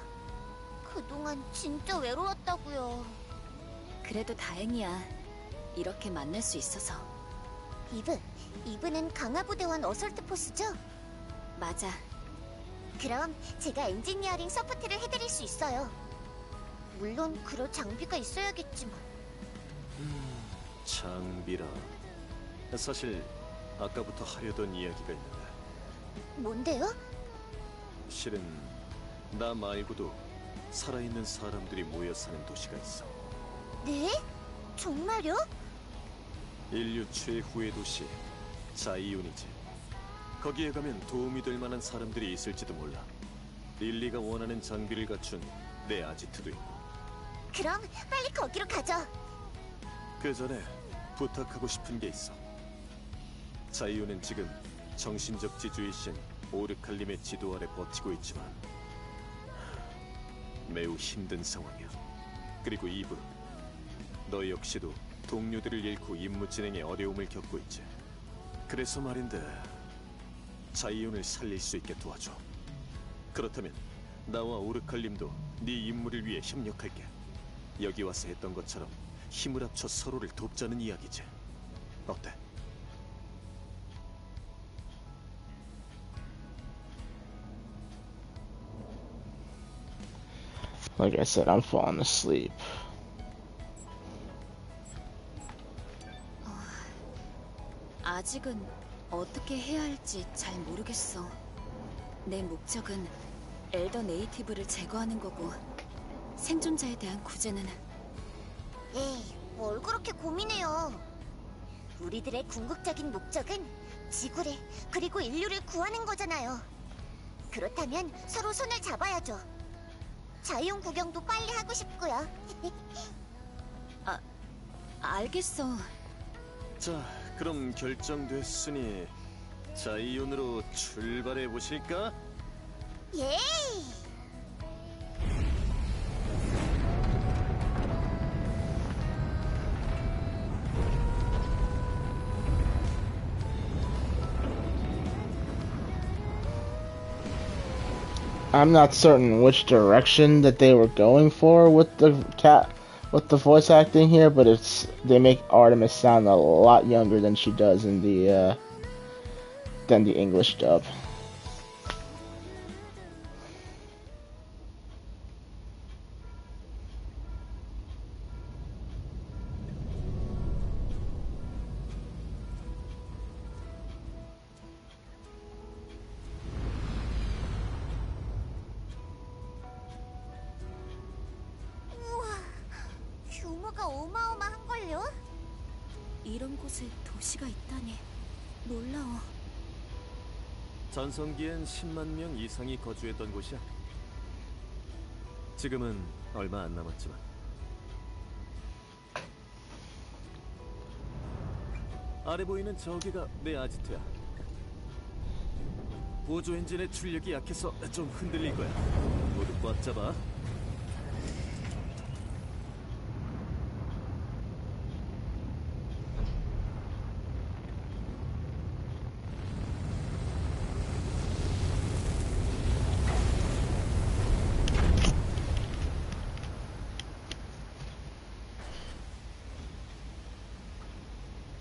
그동안 진짜 외로웠다고요. 그래도 다행이야. 이렇게 만날 수 있어서. 이브는 강화부대원 어설트 포스죠? 맞아. 그럼 제가 엔지니어링 서포트를 해드릴 수 있어요. 물론 그럴 장비가 있어야겠지만. 장비라. 사실 아까부터 하려던 이야기가 있는데 뭔데요? 실은 나 말고도 살아있는 사람들이 모여 사는 도시가 있어. 네? 정말요? 인류 최후의 도시 자이온이지. 거기에 가면 도움이 될 만한 사람들이 있을지도 몰라. 릴리가 원하는 장비를 갖춘 내 아지트도 있고. 그럼 빨리 거기로 가죠. 그 전에 부탁하고 싶은 게 있어. 자이온은 지금 정신적 지주이신 오르칼림의 지도 아래 버티고 있지만 매우 힘든 상황이야. 그리고 이브, 너 역시도 동료들을 잃고 임무 진행에 어려움을 겪고 있지. 그래서 말인데 자이온을 살릴 수 있게 도와줘. 그렇다면 나와 오르칼림도 네 임무를 위해 협력할게. 여기 와서 했던 것처럼 힘을 합쳐 서로를 돕자는 이야기지. 어때? Like I said, I'm falling asleep. 아직은 어떻게 해야 할지 잘 모르겠어. 내 목적은 엘더 네이티브를 제거하는 거고 생존자에 대한 구제는 에이, 뭘 그렇게 고민해요. 우리들의 궁극적인 목적은 지구를 그리고 인류를 구하는 거잖아요. 그렇다면 서로 손을 잡아야죠. 자이온 구경도 빨리 하고 싶고요. 알겠어. 자, 그럼 결정됐으니 자이온으로 출발해 보실까? 예! I'm not certain which direction that they were going for with the voice acting here, but they make Artemis sound a lot younger than she does in the English dub. 우와, 규모가 어마어마한걸요? 이런 곳에 도시가 있다니 놀라워. 전성기엔 10만 명 이상이 거주했던 곳이야. 지금은 얼마 안 남았지만. 아래 보이는 저기가 내 아지트야. 보조 엔진의 출력이 약해서 좀 흔들릴 거야. 모두 꽉 잡아.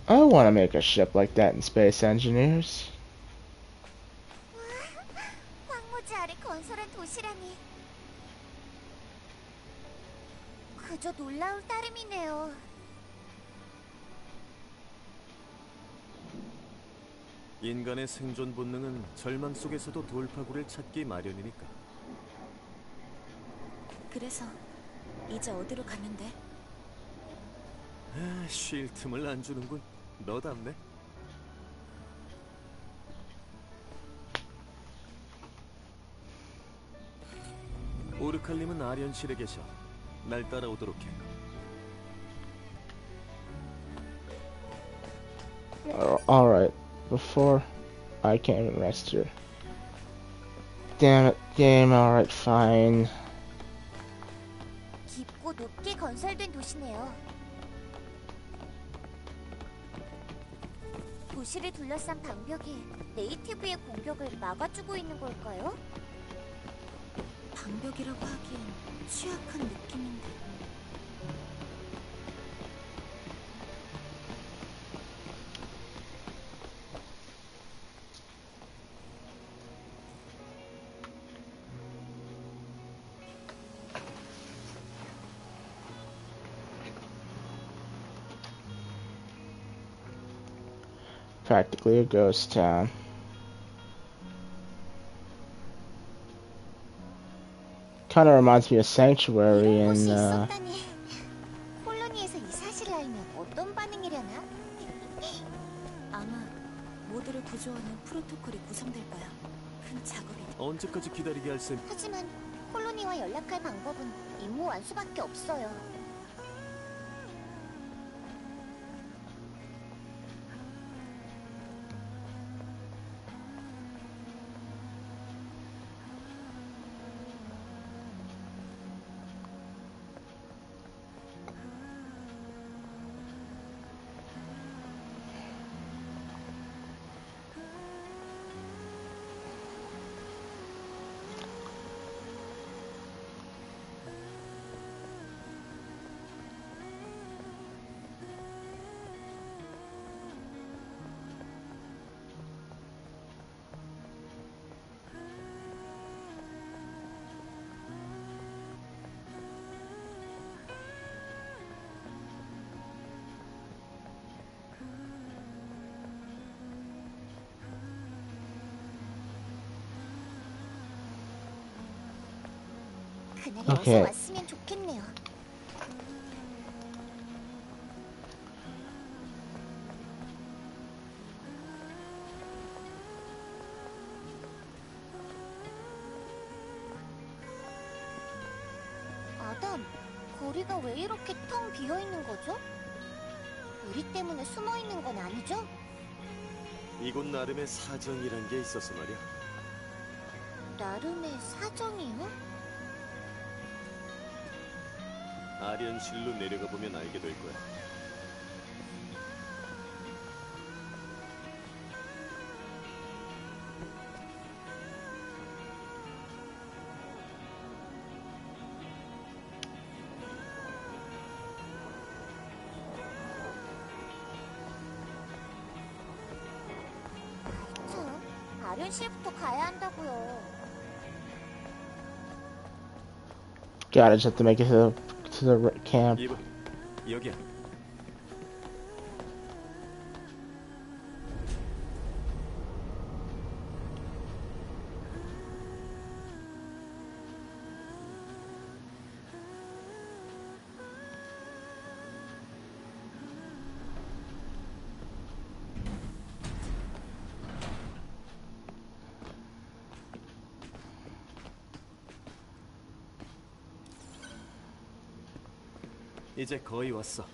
I want to make a ship like that in Space Engineers. 황무지 아래 건설한 도시라니. 그저 놀라울 따름이네요. 인간의 생존 본능은 절망 속에서도 돌파구를 찾기 마련이니까. 그래서 이제 어디로 가면 돼? 쉴 틈을 안 주는군. 너답네. 오르칼님은 아련실에 계셔. 날 따라오도록 해. Alright, before I can rest here. Damn it, game. Alright, fine. 깊고 높게 건설된 도시네요. 도시를 둘러싼 방벽이 네이티브의 공격을 막아주고 있는 걸까요? 방벽이라고 하기엔 취약한 느낌인데. Practically a ghost town. Kind of reminds me of Sanctuary 이런 곳이 in 있었다니. 콜로니에서 이 사실을 알면 어떤 반응이려나? 아마 모두를 구조하는 프로토콜이 구성될 거야. 큰 작업이. 언제까지 기다리게 할 셈? 하지만 콜로니와 연락할 방법은 임무 완수밖에 없어요. 그날이 오케이. 어서 왔으면 좋겠네요. 아담, 거리가 왜 이렇게 텅 비어 있는 거죠? 우리 때문에 숨어 있는 건 아니죠? 이곳 나름의 사정이란 게 있어서 말이야. 나름의 사정이요? 아련실로 내려가 보면 알게 될 거야. 참, 아련실부터 가야 한다고요. God, I just have to make it to the camp. 이봐, 여기야. 이제 거의 왔어.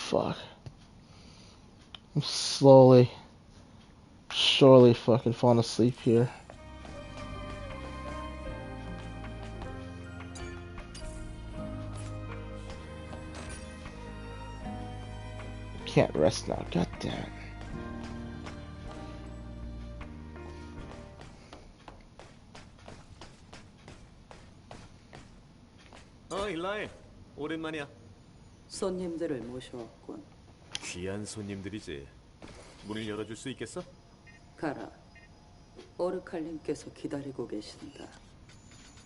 fuck. I'm slowly, surely fucking falling asleep here. Can't rest now, god damn it. 일라이. 오랜만이야. 손님들을 모셔왔군. 귀한 손님들이지. 문을 열어줄 수 있겠어? 가라. 오르칼님께서 기다리고 계신다.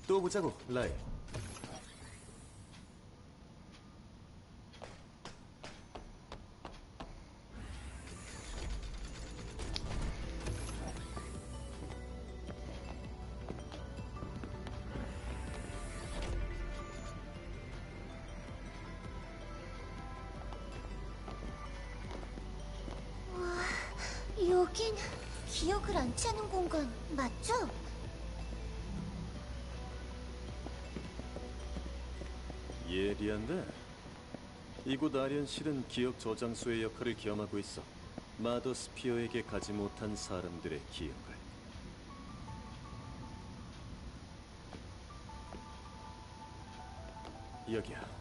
또 보자고, 라이. 여긴 기억을 안 차는 공간 맞죠? 예리한데? 이곳 아련실은 기억 저장소의 역할을 겸하고 있어. 마더스피어에게 가지 못한 사람들의 기억을. 여기야.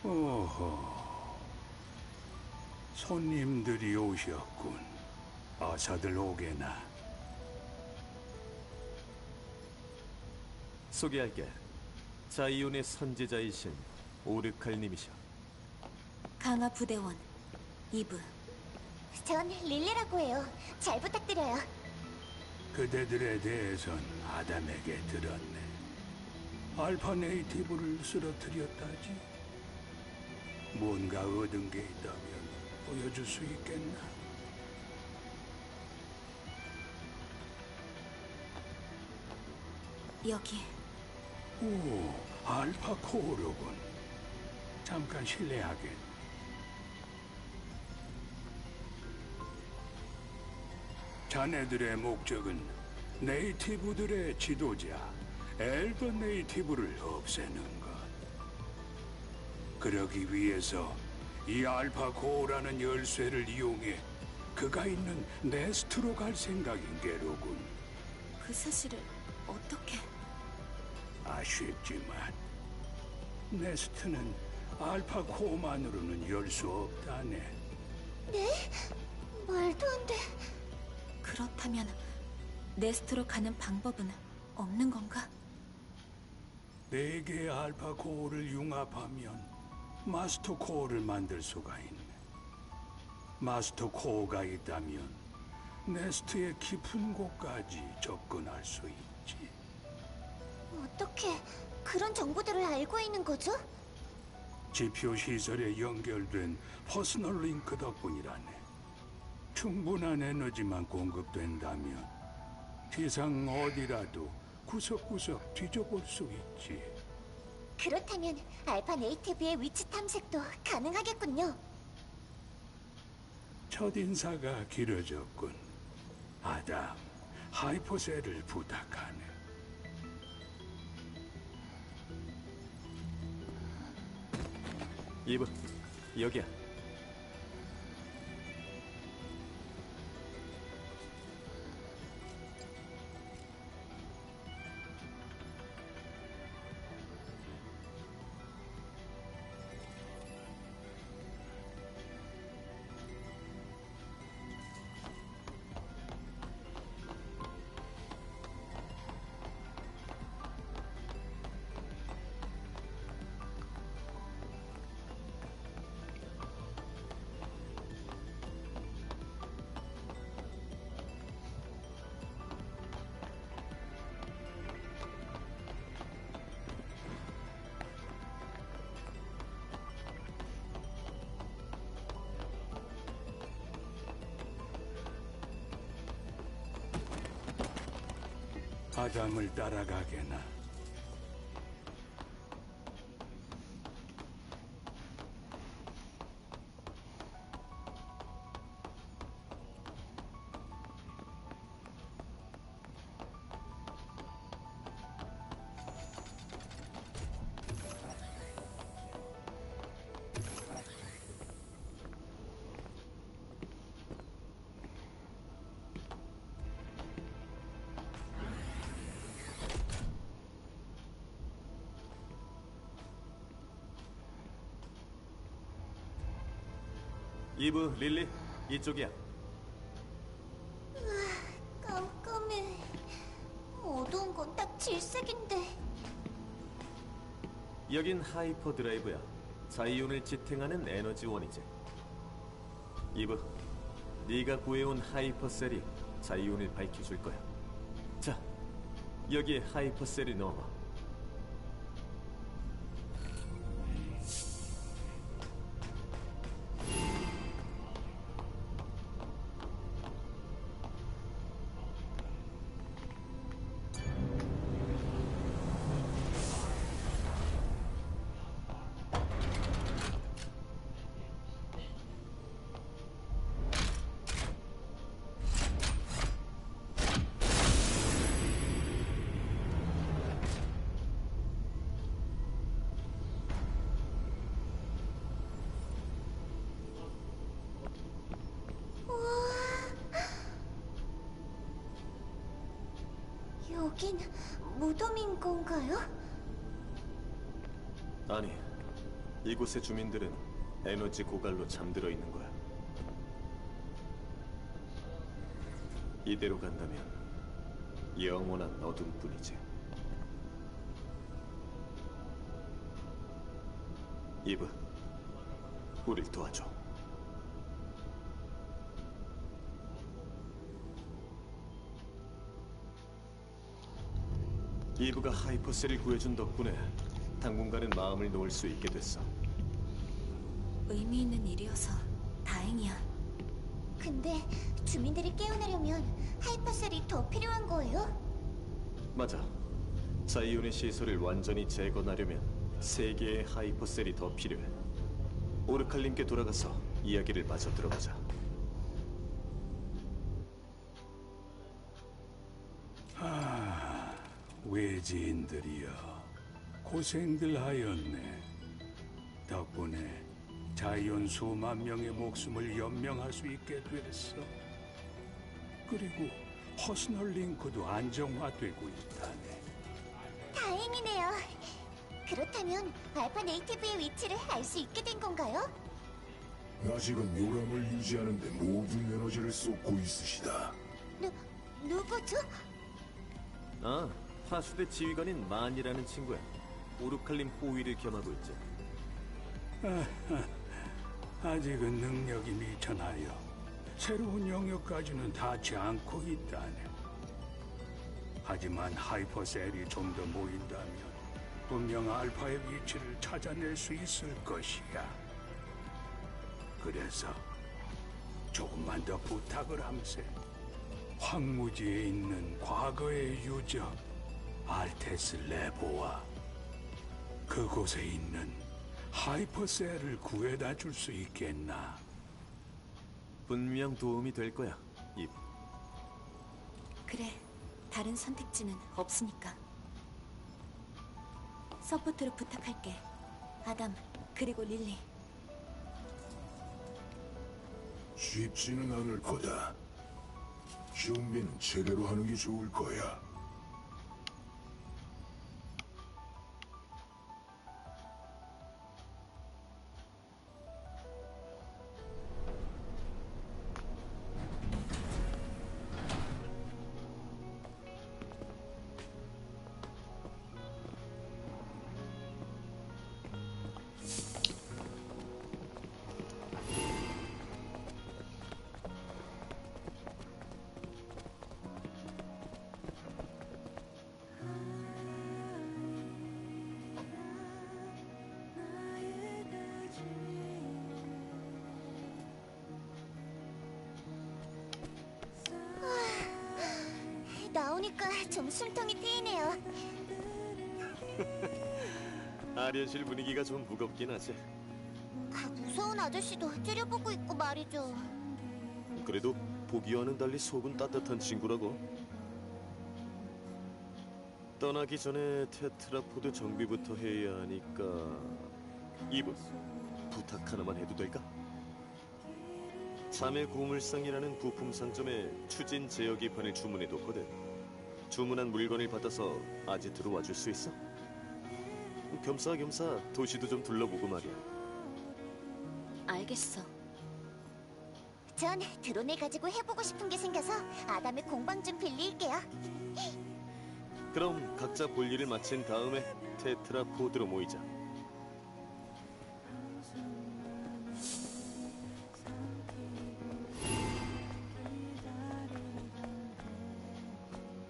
오호, 손님들이 오셨군. 어서들 오게나. 소개할게. 자이온의 선지자이신 오르칼님이셔. 강화 부대원 이브. 전 릴리라고 해요. 잘 부탁드려요. 그대들에 대해선 아담에게 들었네. 알파 네이티브를 쓰러뜨렸다지. 뭔가 얻은 게 있다면 보여줄 수 있겠나? 여기. 오, 알파 코어로군. 잠깐 실례하겠네. 자네들의 목적은 네이티브들의 지도자 엘더 네이티브를 없애는 것. 그러기 위해서 이 알파 코어라는 열쇠를 이용해 그가 있는 네스트로 갈 생각인 게로군. 그 사실을 어떻게... 아쉽지만 네스트는 알파 코어만으로는 열 수 없다네. 네? 말도 안 돼. 그렇다면 네스트로 가는 방법은 없는 건가? 네 개의 알파 코어를 융합하면 마스터 코어를 만들 수가 있네. 마스터 코어가 있다면 네스트의 깊은 곳까지 접근할 수 있지. 어떻게 그런 정보들을 알고 있는 거죠? 지표 시설에 연결된 퍼스널 링크 덕분이라네. 충분한 에너지만 공급된다면 지상 어디라도 구석구석 뒤져볼 수 있지. 그렇다면 알파 네이티브의 위치 탐색도 가능하겠군요. 첫인사가 길어졌군. 아담, 하이퍼셀을 부탁하네. 이브, 여기야. 아담을 따라가게나. 이브, 릴리, 이쪽이야. 깜깜해. 어두운 건 딱 질색인데. 여긴 하이퍼 드라이브야. 자이온을 지탱하는 에너지원이지. 이브, 네가 구해온 하이퍼 셀이 자이온을 밝혀줄 거야. 자, 여기에 하이퍼 셀을 넣어. 여긴 무덤인 건가요? 아니, 이곳의 주민들은 에너지 고갈로 잠들어 있는 거야. 이대로 간다면 영원한 어둠뿐이지. 이브, 우릴 도와줘. 이브가 하이퍼셀을 구해준 덕분에 당분간은 마음을 놓을 수 있게 됐어. 의미 있는 일이어서 다행이야. 근데 주민들이 깨어나려면 하이퍼셀이 더 필요한 거예요? 맞아. 자이온의 시설을 완전히 재건하려면 3개의 하이퍼셀이 더 필요해. 오르칼님께 돌아가서 이야기를 마저 들어보자. 외지인들이여, 고생들 하였네. 덕분에 자이온 수만 명의 목숨을 연명할 수 있게 됐어. 그리고 퍼스널 링크도 안정화되고 있다네. 다행이네요. 그렇다면 알파 네이티브의 위치를 알 수 있게 된 건가요? 아직은 요람을 유지하는 데 모든 에너지를 쏟고 있으시다. 누구죠? 아, 파수대 지휘관인 만이라는 친구야. 오르칼림 호위를 겸하고 있지. 아직은 능력이 미천하여 새로운 영역까지는 닿지 않고 있다네. 하지만 하이퍼셀이 좀 더 모인다면 분명 알파의 위치를 찾아낼 수 있을 것이야. 그래서 조금만 더 부탁을 함세. 황무지에 있는 과거의 유적 알테스 레보와 그곳에 있는 하이퍼셀을 구해다 줄 수 있겠나? 분명 도움이 될 거야, 이브. 그래, 다른 선택지는 없으니까. 서포트로 부탁할게. 아담, 그리고 릴리. 쉽지는 않을 거다. 준비는 제대로 하는 게 좋을 거야. 나오니까 좀 숨통이 트이네요. 아련실 분위기가 좀 무겁긴 하지. 무서운 아저씨도 째려보고 있고 말이죠. 그래도 보기와는 달리 속은 따뜻한 친구라고. 떠나기 전에 테트라포드 정비부터 해야 하니까 이브, 부탁 하나만 해도 될까? 자매 고물상이라는 부품 상점에 추진 제어 기판을 주문해뒀거든. 주문한 물건을 받아서 아지트로 와줄 수 있어? 겸사겸사 도시도 좀 둘러보고 말이야. 알겠어. 전 드론을 가지고 해보고 싶은 게 생겨서 아담의 공방 좀 빌릴게요. 그럼 각자 볼 일을 마친 다음에 테트라포드로 모이자.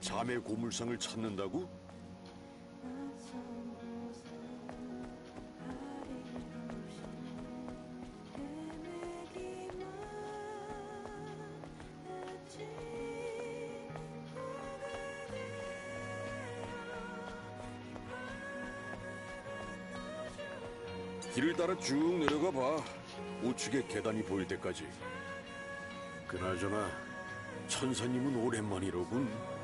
자매 고물상을 찾는다고? 길을 따라 쭉 내려가 봐. 우측에 계단이 보일 때까지. 그나저나 천사님은 오랜만이로군.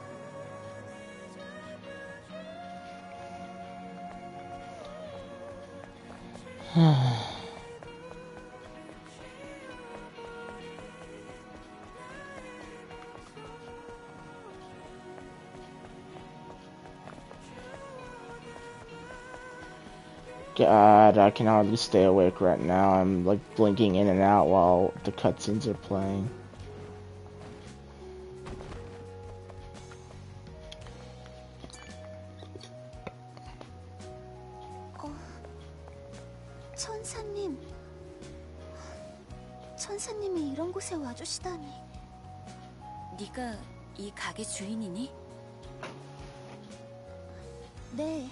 God, I can hardly stay awake right now. I'm like blinking in and out while the cutscenes are playing. 천사님. 천사님이 이런 곳에 와주시다니. 네가 이 가게 주인이니? 네,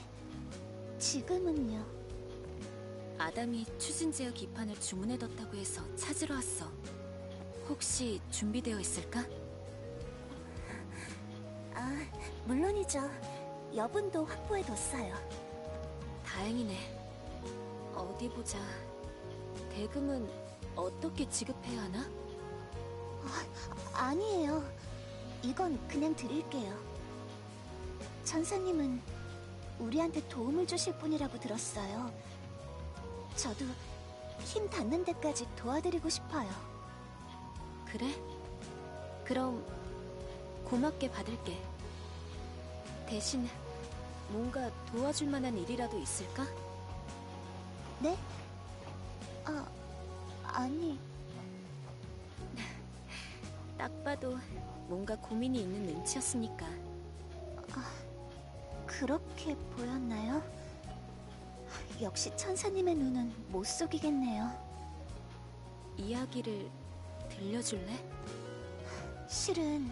지금은요. 아담이 추진 제어 기판을 주문해뒀다고 해서 찾으러 왔어. 혹시 준비되어 있을까? 아, 물론이죠. 여분도 확보해뒀어요. 다행이네. 어디 보자. 대금은 어떻게 지급해야 하나? 아니에요. 이건 그냥 드릴게요. 천사님은 우리한테 도움을 주실 분이라고 들었어요. 저도 힘 닿는 데까지 도와드리고 싶어요. 그래? 그럼 고맙게 받을게. 대신 뭔가 도와줄 만한 일이라도 있을까? 네? 아니. 딱 봐도 뭔가 고민이 있는 눈치였으니까. 그렇게 보였나요? 역시 천사님의 눈은 못 속이겠네요. 이야기를 들려줄래? 실은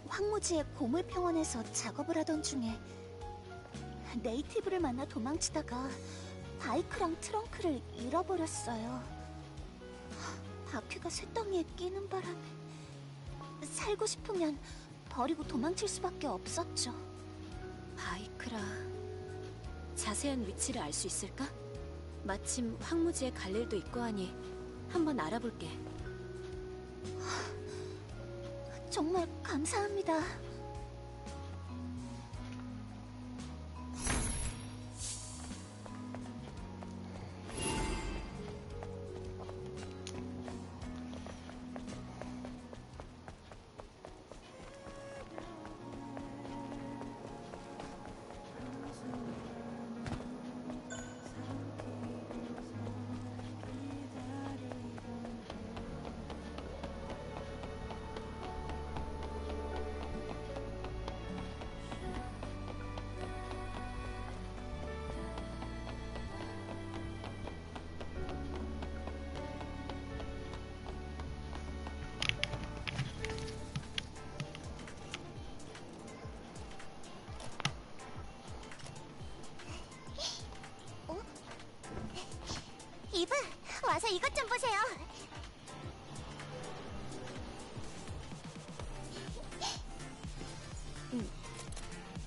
황무지의 고물평원에서 작업을 하던 중에 네이티브를 만나 도망치다가 바이크랑 트렁크를 잃어버렸어요. 바퀴가 쇳덩이에 끼는 바람에 살고 싶으면 버리고 도망칠 수밖에 없었죠. 바이크라. 자세한 위치를 알 수 있을까? 마침 황무지에 갈 일도 있고 하니 한번 알아볼게. 정말 감사합니다. 이브, 와서 이것 좀 보세요.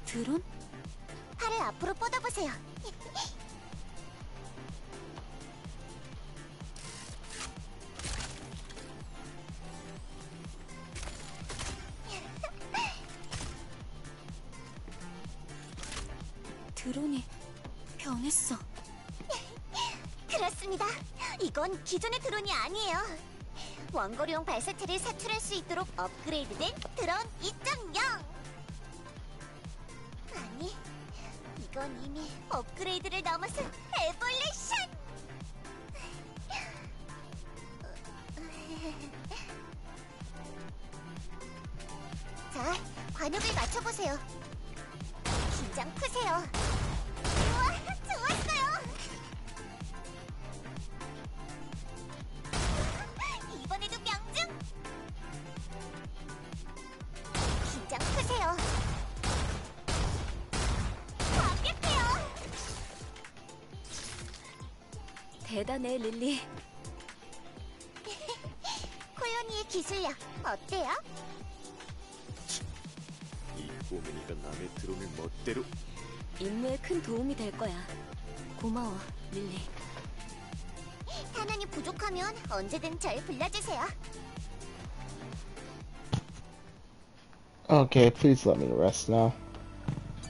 드론? 팔을 앞으로 뻗어보세요. 드론이 변했어. 그렇습니다. 이건 기존의 드론이 아니에요. 원거리용 발사체를 사출할 수 있도록 업그레이드된 드론 2.0. 아니, 이건 이미 업그레이드를 넘어선 에볼루션. 자, 관역을 맞춰보세요. 긴장 푸세요. 우와, 좋았어요. 이번에도 명중. 긴장 푸세요. 완벽해요. 대단해, 릴리. 콜로니의 기술력 어때요? 이 꼬맹이가 남의 드론을 멋대로. 임무에 큰 도움이 될 거야. 고마워, 릴리. 탄환이 부족하면 언제든 절 불러주세요. Okay, please let me rest now.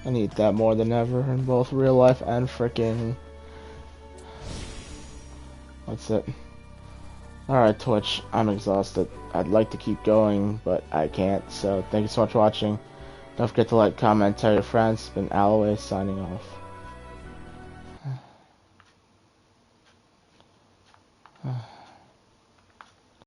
I need that more than ever in both real life and freaking. What's it? Alright, Twitch, I'm exhausted. I'd like to keep going, but I can't, so thank you so much for watching. Don't forget to like, comment, tell your friends. It's been Alloway signing off.